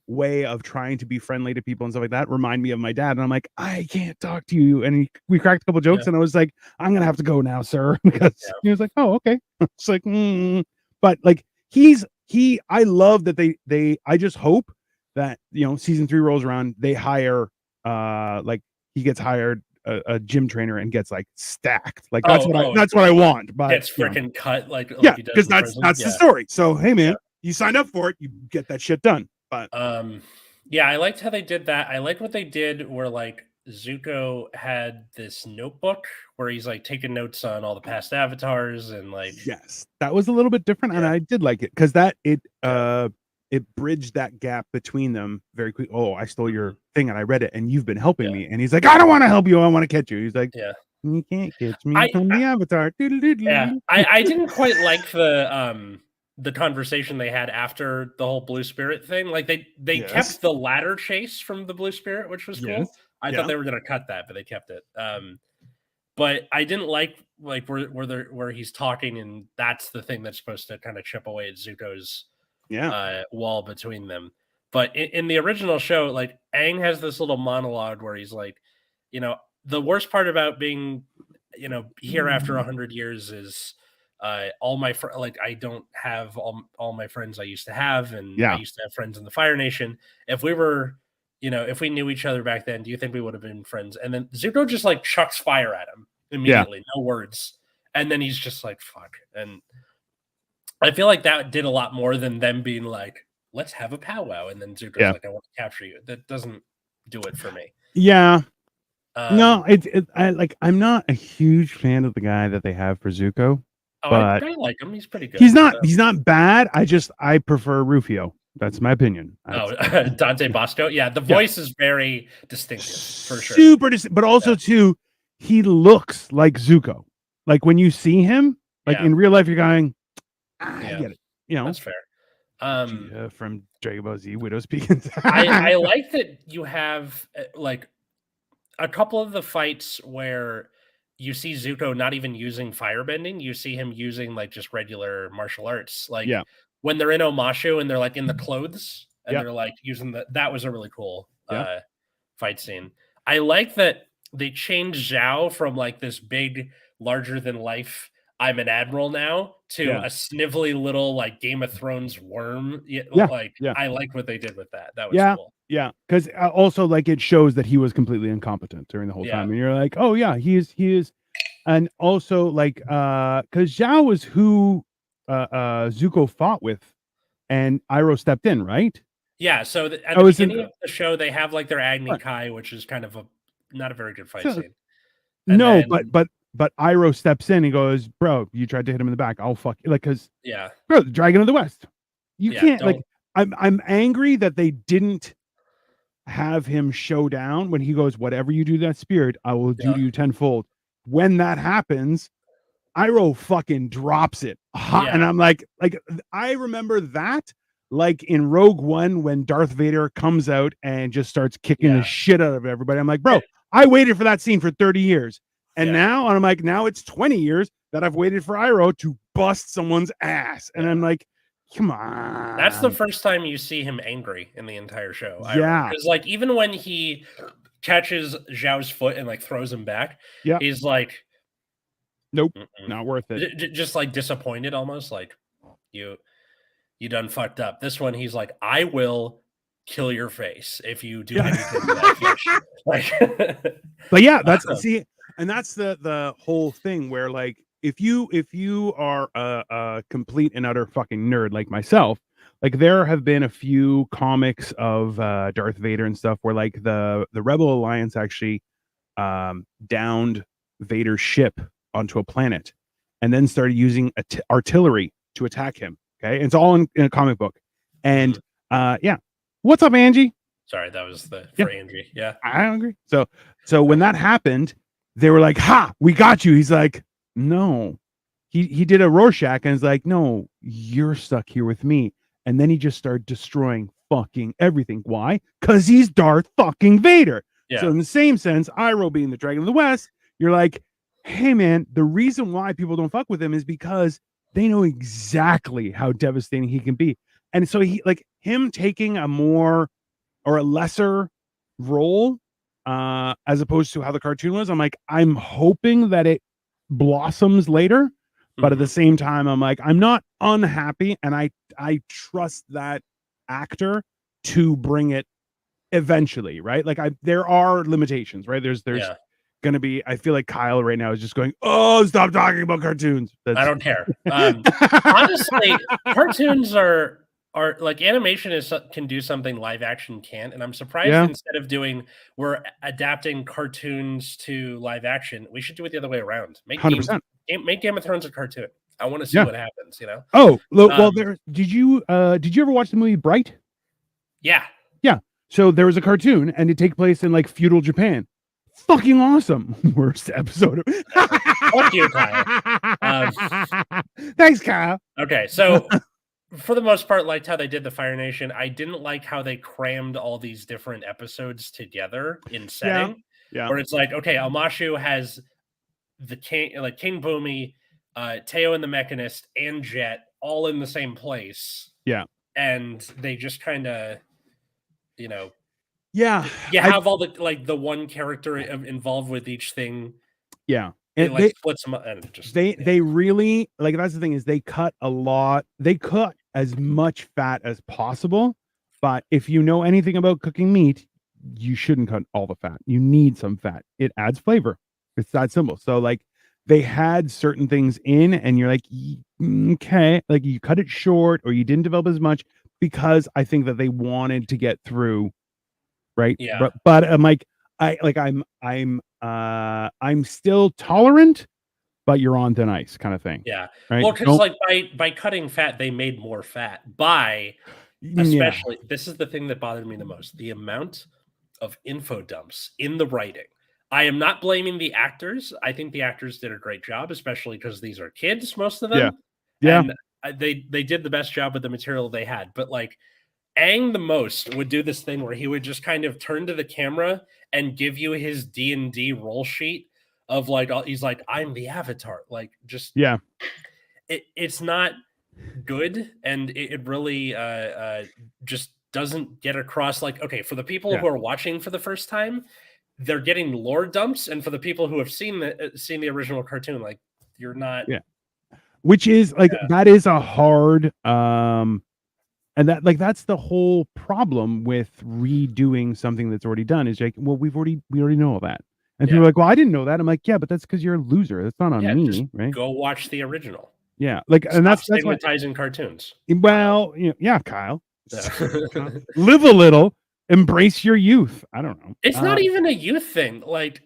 way of trying to be friendly to people and stuff like that remind me of my dad. And I'm like, I can't talk to you. And we cracked a couple jokes, Yeah. and I was like, I'm gonna have to go now, sir, because he was like, oh, okay. It's like, but like I love that they. I just hope that season 3 rolls around, they hire like he gets hired a gym trainer and gets like stacked. Like that's what I want. But gets freaking cut like yeah, he does because in prison. that's the story. So hey man, you signed up for it, you get that shit done. But yeah, I liked how they did that. I liked what they did where like Zuko had this notebook where he's like taking notes on all the past avatars and like yes, that was a little bit different, and I did like it because it bridged that gap between them very quick. Oh, I stole your thing and I read it, and you've been helping me. And he's like, I don't want to help you. I want to catch you. He's like, you can't catch me. I'm the avatar. Yeah, I didn't quite like the conversation they had after the whole Blue Spirit thing. Like they kept the ladder chase from the Blue Spirit, which was cool. I thought they were gonna cut that, but they kept it. But I didn't like where he's talking, and that's the thing that's supposed to kind of chip away at Zuko's wall between them. But in the original show, like Aang has this little monologue where he's like, the worst part about being, here after 100 years is all my like I don't have all my friends I used to have, and I used to have friends in the Fire Nation. If we were, if we knew each other back then, do you think we would have been friends? And then Zuko just like chucks fire at him immediately, no words, and then he's just like fuck. And I feel like that did a lot more than them being like, let's have a powwow, and then Zuko's like, I want to capture you. That doesn't do it for me. Yeah. No, I'm not a huge fan of the guy that they have for Zuko. Oh, I like him. He's pretty good. He's not bad. I prefer Rufio. That's my opinion. Dante Bosco. Yeah, the voice is very distinctive for sure. Super distinct, but also too, he looks like Zuko. Like when you see him, like in real life, you're going, I get it. That's fair. From Dragon Ball Z, Widow speaking. I like that you have like a couple of the fights where you see Zuko not even using firebending. You see him using like just regular martial arts. Like when they're in Omashu and they're like in the clothes and they're like using that was a really cool fight scene. I like that they changed Zhao from like this big, larger than life, I'm an admiral now, to a snivelly little like Game of Thrones worm. I like what they did with that. That was cool. Yeah, because also like it shows that he was completely incompetent during the whole time, and you're like, oh yeah, he is, and also like because Zhao was who Zuko fought with, and Iroh stepped in, right? Yeah, so at the beginning of the show, they have like their Agni Kai, which is kind of not a very good fight scene. And no, but Iroh steps in and goes, bro, you tried to hit him in the back. I'll fuck you. Like, because bro, the Dragon of the West. You can't like. I'm angry that they didn't have him show down when he goes, whatever you do to that spirit, I will do to you tenfold. When that happens, Iroh fucking drops it. And I'm like, I remember that like in Rogue One when Darth Vader comes out and just starts kicking the shit out of everybody. I'm like, bro, I waited for that scene for 30 years. And now, and I'm like, now it's 20 years that I've waited for Iroh to bust someone's ass. And I'm like, come on. That's the first time you see him angry in the entire show. Because like even when he catches Zhao's foot and like throws him back, he's like, nope, not worth it. Just like disappointed almost, like you done fucked up. This one, he's like, I will kill your face if you do anything to that fish. Like, but yeah, that's and that's the whole thing where like if you are a complete and utter fucking nerd like myself, like there have been a few comics of Darth Vader and stuff where like the Rebel Alliance actually downed Vader's ship onto a planet and then started using artillery to attack him. Okay, it's all in a comic book. And what's up, Angie? Sorry, that was for Angie. Yeah, I agree. So when that happened, they were like, "Ha, we got you." He's like, "No." He did a Rorschach and is like, "No, you're stuck here with me." And then he just started destroying fucking everything. Why? Because he's Darth fucking Vader. Yeah. So in the same sense, Iroh being the Dragon of the West, you're like, hey man, the reason why people don't fuck with him is because they know exactly how devastating he can be. And so he like him taking a more or a lesser role as opposed to how the cartoon was. I'm like, I'm hoping that it blossoms later, but at the same time, I'm like, I'm not unhappy, and I trust that actor to bring it eventually, right? Like there are limitations, right? There's gonna be, I feel like Kyle right now is just going, oh, stop talking about cartoons. I don't care. Honestly, cartoons are like animation can do something live action can't, and I'm surprised instead of we're adapting cartoons to live action, we should do it the other way around. Make 100%. Make Game of Thrones a cartoon. I want to see what happens, you know? Oh, well, did you ever watch the movie Bright? Yeah. Yeah. So there was a cartoon and it takes place in like feudal Japan. Fucking awesome. Worst episode of Fuck you, Kyle. Thanks, Kyle. Okay, so for the most part, liked how they did the Fire Nation. I didn't like how they crammed all these different episodes together in setting. Yeah. Where it's like, okay, Amashu has the King, like King Boomy, Teo and the Mechanist, and Jet all in the same place. Yeah. And they just kind of, you know, you have all the like the one character involved with each thing. Yeah. And they splits them up and just they really like, that's the thing, is they cut a lot. They cut as much fat as possible, but if you know anything about cooking meat, you shouldn't cut all the fat. You need some fat. It adds flavor. It's that simple. So like they had certain things in and you're like, okay, like you cut it short or you didn't develop as much because I think that they wanted to get through, right? Yeah. But I'm like, I'm still tolerant, but you're on thin ice kind of thing. Yeah. Right. Well, because like by cutting fat, they made more fat especially this is the thing that bothered me the most, the amount of info dumps in the writing. I am not blaming the actors. I think the actors did a great job, especially because these are kids, most of them. Yeah. And they did the best job with the material they had. But like Aang the most would do this thing where he would just kind of turn to the camera and give you his D&D roll sheet of like, he's like, I'm the Avatar. Like just, it's not good. And it really just doesn't get across like, okay, for the people who are watching for the first time, they're getting lore dumps, and for the people who have seen the original cartoon, like you're not, which is like that is a hard and that like that's the whole problem with redoing something that's already done is like, well, we already know all that, and people are like, well, I didn't know that. I'm like, yeah, but that's because you're a loser. That's not on me, right? Go watch the original. Yeah, like and that's stigmatizing cartoons. Well, Kyle, live a little. Embrace your youth. I don't know. It's not even a youth thing. Like,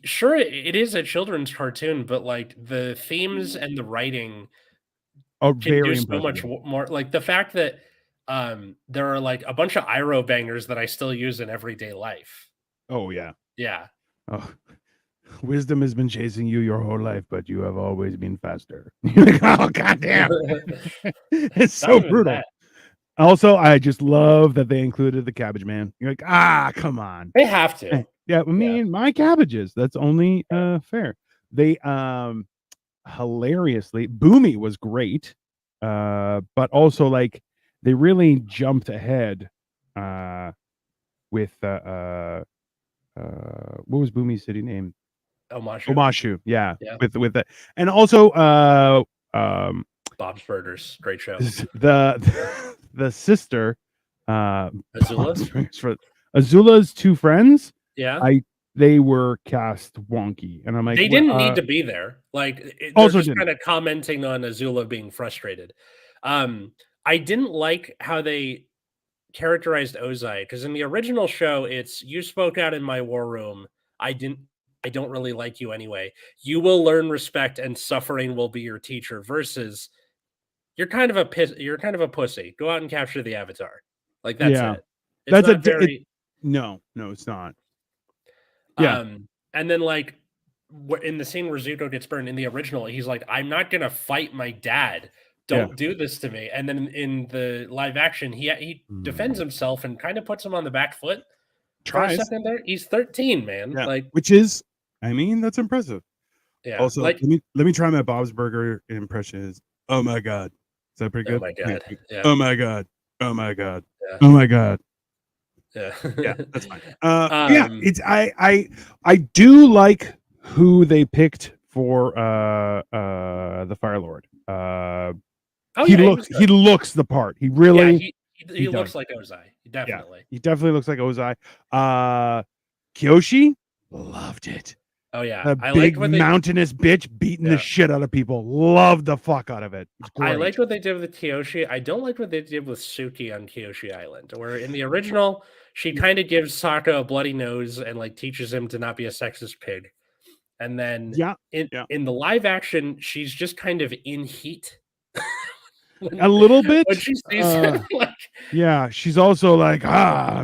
sure, it is a children's cartoon, but like the themes and the writing are can do so much more. Like the fact that there are like a bunch of Iroh bangers that I still use in everyday life. Oh yeah. Yeah. Oh, wisdom has been chasing you your whole life, but you have always been faster. You're like, oh goddamn. It's so brutal. Also, I just love that they included the cabbage man. You're like, come on. They have to. Yeah, I mean, my cabbages. That's only fair. They hilariously, Boomy was great. But also like they really jumped ahead with what was Boomy's city name? Omashu. Yeah. With that. And also Bob's Burgers, great show. The sister, Azula's two friends. Yeah, they were cast wonky, and I'm like, they didn't need to be there. Like, they're just kind of commenting on Azula being frustrated. I didn't like how they characterized Ozai because in the original show, it's you spoke out in my war room. I don't really like you anyway. You will learn respect, and suffering will be your teacher. Versus, you're kind of a pussy. Go out and capture the Avatar. Like that's it. It's not very. No, it's not. Yeah. And then like in the scene where Zuko gets burned in the original, he's like, "I'm not gonna fight my dad. Don't do this to me." And then in the live action, he defends himself and kind of puts him on the back foot. Tries. For a second there. He's 13, man. Yeah. Like, which is, I mean, that's impressive. Yeah. Also, like, let me try my Bob's Burger impression. Oh my god. Is that pretty Oh good? my god. Yeah. Oh my god. Oh my god. Yeah. Oh my god. Yeah. Yeah, that's fine. Yeah, it's I do like who they picked for the Fire Lord. Oh yeah, he was He good. looks the part. He Yeah, really he does. looks like Ozai. Yeah, Definitely. he definitely looks like Ozai. Kyoshi loved it. Oh yeah. A I liked big what they mountainous bitch beating the shit out of people. Loved the fuck out of it. It's I great. liked what they did with Kyoshi. I don't like what they did with Suki on Kyoshi Island, where in the original she kind of gives Sokka a bloody nose and like teaches him to not be a sexist pig. And then Yeah. in the live action, she's just kind of in heat. A little bit. When she sees him, like, yeah, she's also like,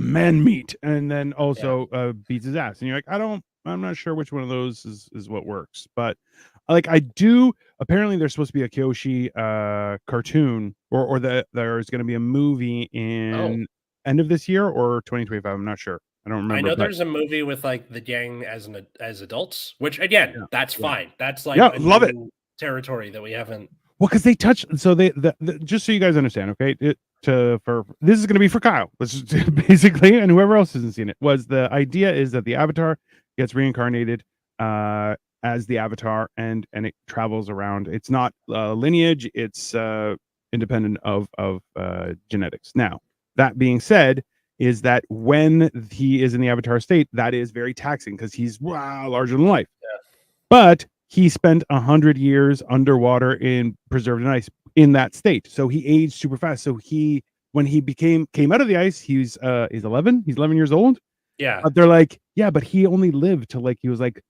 man meat, and then also beats his ass. And you're like, I'm not sure which one of those is what works. But like I do apparently there's supposed to be a Kyoshi cartoon or there's gonna be a movie in end of this year or 2025. I'm not sure. I don't remember. I know there's a movie with like the gang as adults, which again, that's fine. That's like love it. Territory that we haven't. Well, because they touch, so they just so you guys understand, okay? For this is going to be for Kyle, which is basically, and whoever else hasn't seen it. Was the idea is that the Avatar gets reincarnated as the Avatar, and it travels around. It's not lineage; it's independent of genetics. Now, that being said, is that when he is in the Avatar state, that is very taxing because he's larger than life. Yeah. But he spent 100 years underwater in preserved in ice in that state. So he aged super fast. So when he came out of the ice, he's 11. He's 11 years old. Yeah. But they're like, yeah, but he only lived till like he was like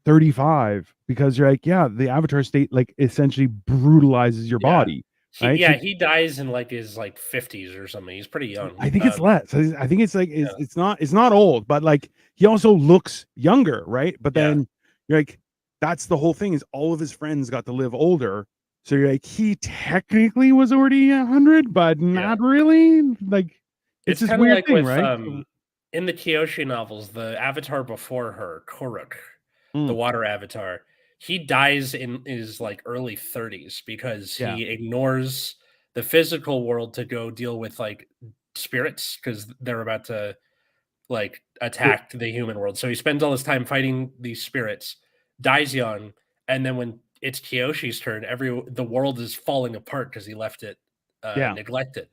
35 because you're like, yeah, the Avatar state like essentially brutalizes your body. Right? He dies in like his like 50s or something. He's pretty young. I think it's less. I think it's like it's not old, but like he also looks younger, right? But then you're like, that's the whole thing is all of his friends got to live older. So you're like, he technically was already 100, but not really. Like it's this weird like thing, with, right? In the Kyoshi novels, the Avatar before her, Korok, the water Avatar, he dies in his like early 30s because he ignores the physical world to go deal with like spirits because they're about to like attack the human world. So he spends all his time fighting these spirits, dies young, and then when it's Kyoshi's turn, the world is falling apart because he left it neglected.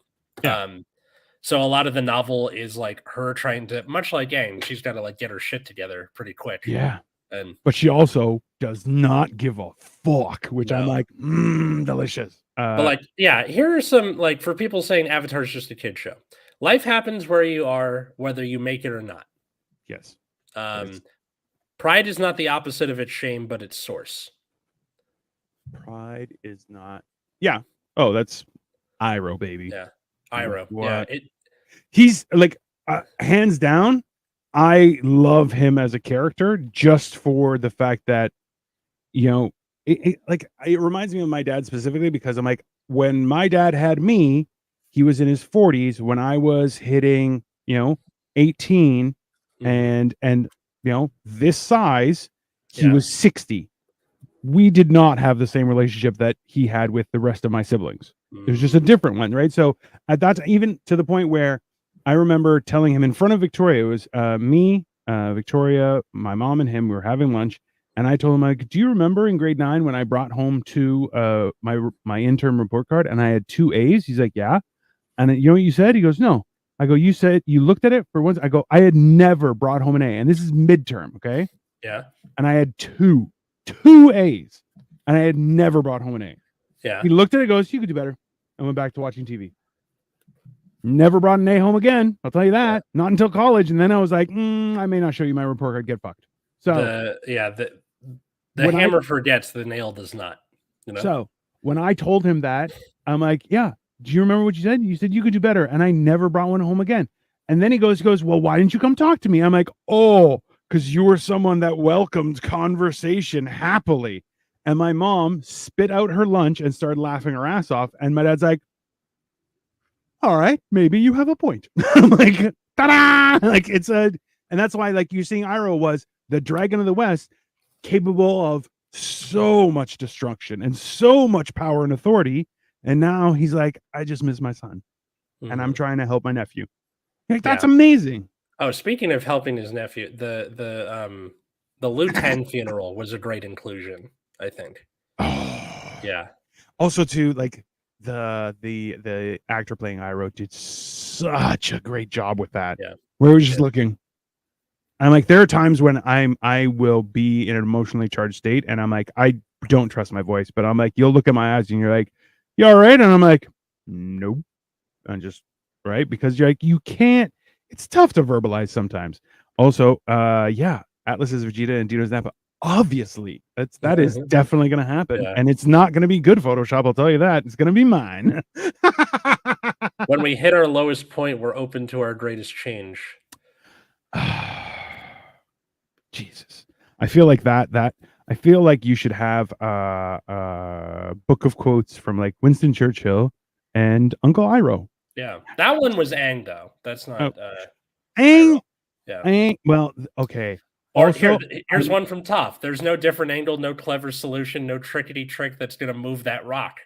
So a lot of the novel is like her trying to, much like Aang, she's got to like get her shit together pretty quick. Yeah. But she also does not give a fuck, which I'm like, delicious. But like, yeah, here are some like for people saying Avatar is just a kid show. Life happens where you are, whether you make it or not. Yes. Pride is not the opposite of its shame, but its source. Pride is not. Yeah. Oh, that's Iroh, baby. Yeah. Iroh. What? Yeah. He's like, hands down, I love him as a character just for the fact that, you know, it reminds me of my dad specifically because I'm like, when my dad had me, he was in his 40s when I was hitting, 18 and this size, he was 60. We did not have the same relationship that he had with the rest of my siblings. It was just a different one, right? So at that, even to the point where I remember telling him in front of Victoria, it was me, Victoria, my mom, and him. We were having lunch, and I told him, like, "Do you remember in grade 9 when I brought home my intern report card and I had 2 A's?" He's like, "Yeah." And you know what you said? He goes, "No." I go, "You said you looked at it for once." I go, "I had never brought home an A, and this is midterm, okay?" Yeah. And I had two A's, and I had never brought home an A. Yeah. He looked at it, goes, "You could do better," and went back to watching TV. Never brought an A home again. I'll tell you that. Not until college, and then I was like, I may not show you my report card. Get fucked. So the hammer forgets, the nail does not. You know? So when I told him that, I'm like, "Yeah, do you remember what you said? You said you could do better," and I never brought one home again. And then he goes, "Well, why didn't you come talk to me?" I'm like, "Oh, because you were someone that welcomed conversation happily." And my mom spit out her lunch and started laughing her ass off. And my dad's like, "All right, maybe you have a point." I'm like, ta-da! Like and that's why like you're seeing Iroh was the Dragon of the West, capable of so much destruction and so much power and authority. And now he's like, I just miss my son, and I'm trying to help my nephew. Like, that's amazing. Oh, speaking of helping his nephew, the Liu 10 funeral was a great inclusion, I think. Yeah. Also, too, like the actor playing Iroh did such a great job with that. Yeah. Where we're just looking. I'm like, there are times when I will be in an emotionally charged state, and I'm like, I don't trust my voice, but I'm like, you'll look at my eyes and you're like, you all right? And I'm like, nope. And just right, because you're like, you can't. It's tough to verbalize sometimes. Also, yeah, Atlas is Vegeta and Dino's Nappa. Obviously, that is definitely going to happen, and it's not going to be good Photoshop. I'll tell you that. It's going to be mine. When we hit our lowest point, we're open to our greatest change. Jesus, I feel like that. I feel like you should have a book of quotes from like Winston Churchill and Uncle Iroh. Yeah, that one was Aang though. That's not Aang. Yeah. Aang. Well, okay. Or also, here's one from Toph. There's no different angle, no clever solution, no trickety trick that's going to move that rock.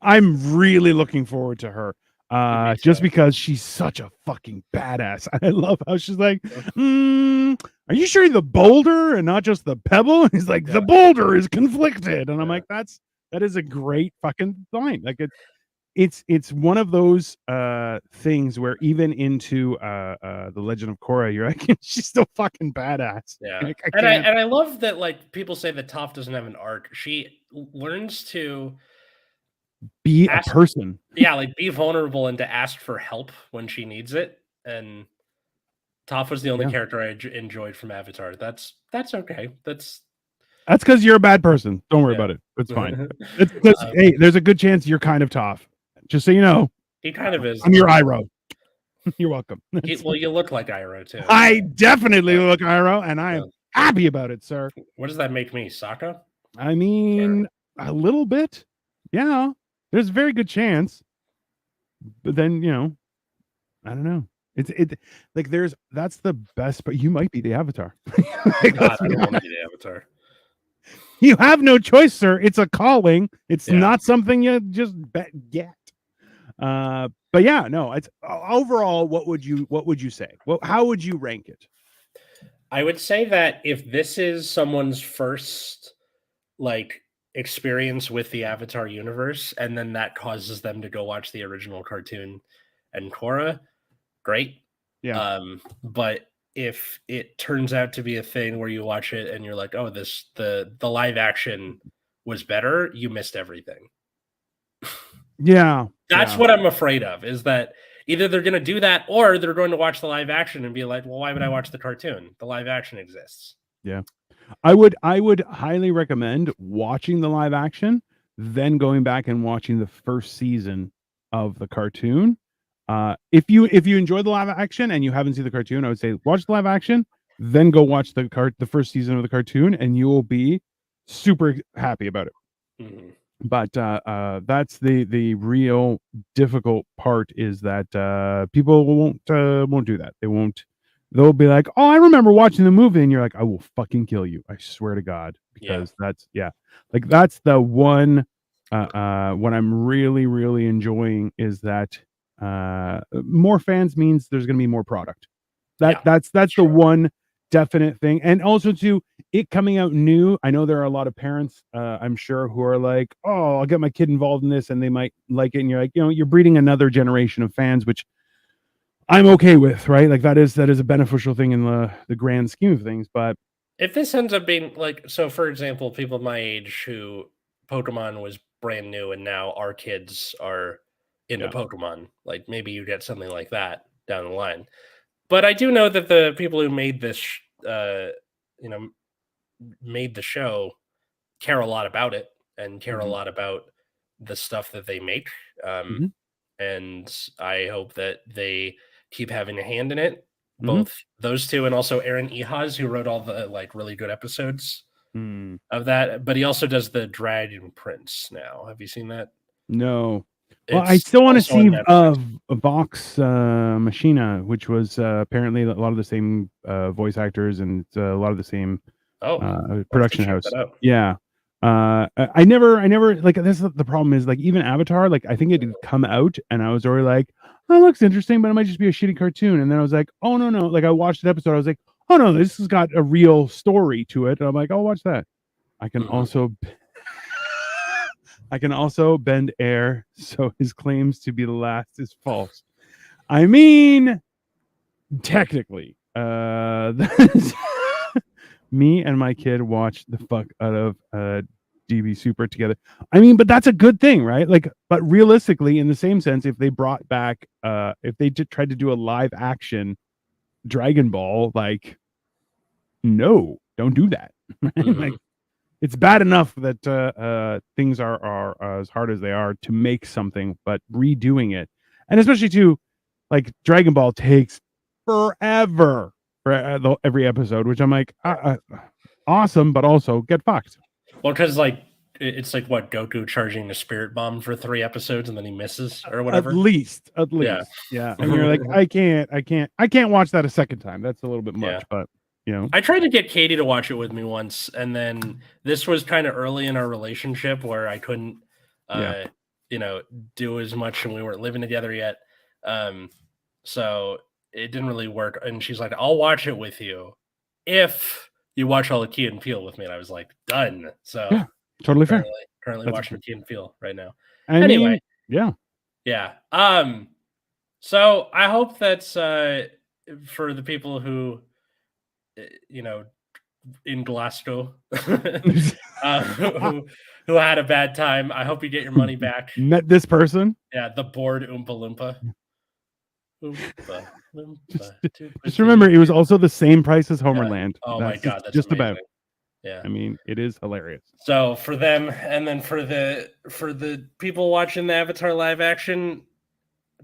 I'm really looking forward to her. Just because she's such a fucking badass. I love how she's like, are you sure the boulder and not just the pebble? And he's like, the boulder is conflicted. And I'm like, that is a great fucking line. Like it's one of those things where even into the Legend of Korra, you're like, she's still fucking badass. Yeah. Like, I love that, like, people say that Toph doesn't have an arc. She learns to be a person. Yeah, like be vulnerable and to ask for help when she needs it. And Toph was the only character I enjoyed from Avatar. That's okay. That's because you're a bad person. Don't worry about it. It's fine. Hey, there's a good chance you're kind of Toph. Just so you know. He kind of is. I'm your Iroh. You're welcome. Well, you look like Iroh too. I definitely look Iroh, and I am happy about it, sir. What does that make me, Sokka? I mean, a little bit. Yeah, there's a very good chance. But then, I don't know. It's like that's the best, but you might be the Avatar. God, I don't want to be the Avatar. You have no choice, sir. It's a calling. It's not something you just get. But yeah, no. It's overall. What would you say? Well, how would you rank it? I would say that if this is someone's first like experience with the Avatar universe, and then that causes them to go watch the original cartoon and Korra, great. Yeah. But if it turns out to be a thing where you watch it and you're like, oh, the live action was better, you missed everything. Yeah. That's what I'm afraid of, is that either they're going to do that or they're going to watch the live action and be like, well, why would I watch the cartoon? The live action exists. Yeah. I would highly recommend watching the live action, then going back and watching the first season of the cartoon. If you enjoy the live action and you haven't seen the cartoon, I would say watch the live action, then go watch the first season of the cartoon, and you will be super happy about it. Mm-hmm. But that's the real difficult part, is that people won't do that. They'll be like, oh, I remember watching the movie, and you're like, I will fucking kill you, I swear to God, because that's the one what I'm really, really enjoying, is that more fans means there's going to be more product. That's the one definite thing. And also too, it coming out new, I know there are a lot of parents, I'm sure, who are like, oh, I'll get my kid involved in this and they might like it, and you're like, you're breeding another generation of fans, which I'm okay with, right? Like that is a beneficial thing in the grand scheme of things. But if this ends up being like, so for example, people my age who Pokemon was brand new and now our kids are into Pokemon, like maybe you get something like that down the line. But I do know that the people who made this, made the show care a lot about it and care a lot about the stuff that they make. And I hope that they keep having a hand in it. Both those two, and also Aaron Ehas, who wrote all the like really good episodes of that. But he also does the Dragon Prince now. Have you seen that? No. Well, I still want to see Vox Machina, which was apparently a lot of the same voice actors and a lot of the same production house. Yeah. I never like this. The problem is like even Avatar, like I think it did come out and I was already like, oh, it looks interesting, but it might just be a shitty cartoon. And then I was like, oh no. Like I watched an episode, I was like, oh no, this has got a real story to it. And I'm like, I'll watch that. I can also bend air, so his claims to be the last is false. I mean, technically, me and my kid watched the fuck out of DB Super together. I mean, but that's a good thing, right? Like, but realistically, in the same sense, if they brought back, if they tried to do a live action Dragon Ball, like, no, don't do that. Like, it's bad enough that things are as hard as they are to make something, but redoing it, and especially to like Dragon Ball takes forever for every episode, which I'm like, awesome, but also get fucked. Well, because like it's like what Goku charging a spirit bomb for 3 episodes and then he misses or whatever. At least, yeah. And you're like, I can't watch that a second time. That's a little bit much, but you know, I tried to get Katie to watch it with me once, and then this was kind of early in our relationship where I couldn't, you know, do as much, and we weren't living together yet. So it didn't really work. And she's like, I'll watch it with you if you watch all the Key and Peele with me. And I was like, done. So yeah, totally fair. Currently watching Key and Peele right now. Anyway, yeah. So I hope that's for the people who, you know, in Glasgow who had a bad time. I hope you get your money back. Met this person? Yeah, the bored Oompa Loompa. Just remember, it was also the same price as Homerland. Oh my god, that's just amazing. About. Yeah, I mean, it is hilarious. So for them, and then for the people watching the Avatar live action,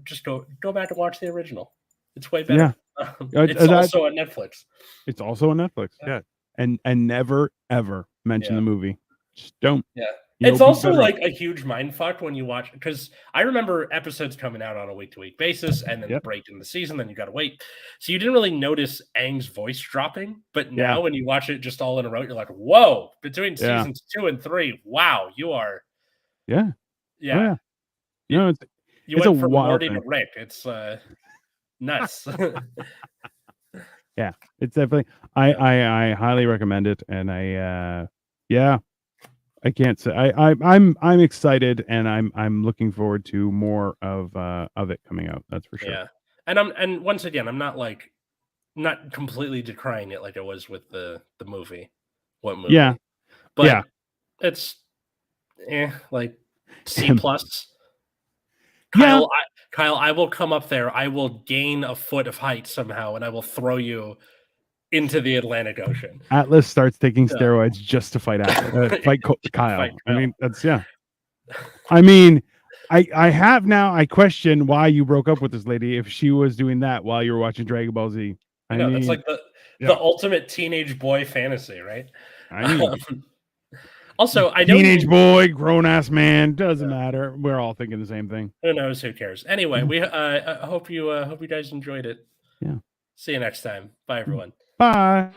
just go back and watch the original. It's way better. Yeah, it's also on Netflix. It's also on Netflix. Yeah, and never ever mention the movie. Just don't. Yeah. It's also like a huge mind fuck when you watch, because I remember episodes coming out on a week-to-week basis and then the break in the season, then you got to wait. So you didn't really notice Aang's voice dropping. But now when you watch it just all in a row, you're like, whoa, between seasons 2 and 3, wow, you are. Yeah. Yeah. You know, you went from Morty to Rick. It's nuts. Yeah, it's definitely, I highly recommend it. And I can't say I'm excited, and I'm looking forward to more of it coming out. That's for sure. Yeah, and once again, I'm not completely decrying it like it was with the movie. What movie? Yeah, but it's like C+. Kyle, I will come up there. I will gain a foot of height somehow, and I will throw you into the Atlantic Ocean. Atlas starts taking steroids just to fight Kyle. I mean, that's I mean, I have now. I question why you broke up with this lady if she was doing that while you were watching Dragon Ball Z. I know that's like the ultimate teenage boy fantasy, right? I mean, also, I know teenage boy, grown ass man, doesn't matter. We're all thinking the same thing. Who knows? Who cares? Anyway, we hope you guys enjoyed it. Yeah. See you next time. Bye, everyone. Bye.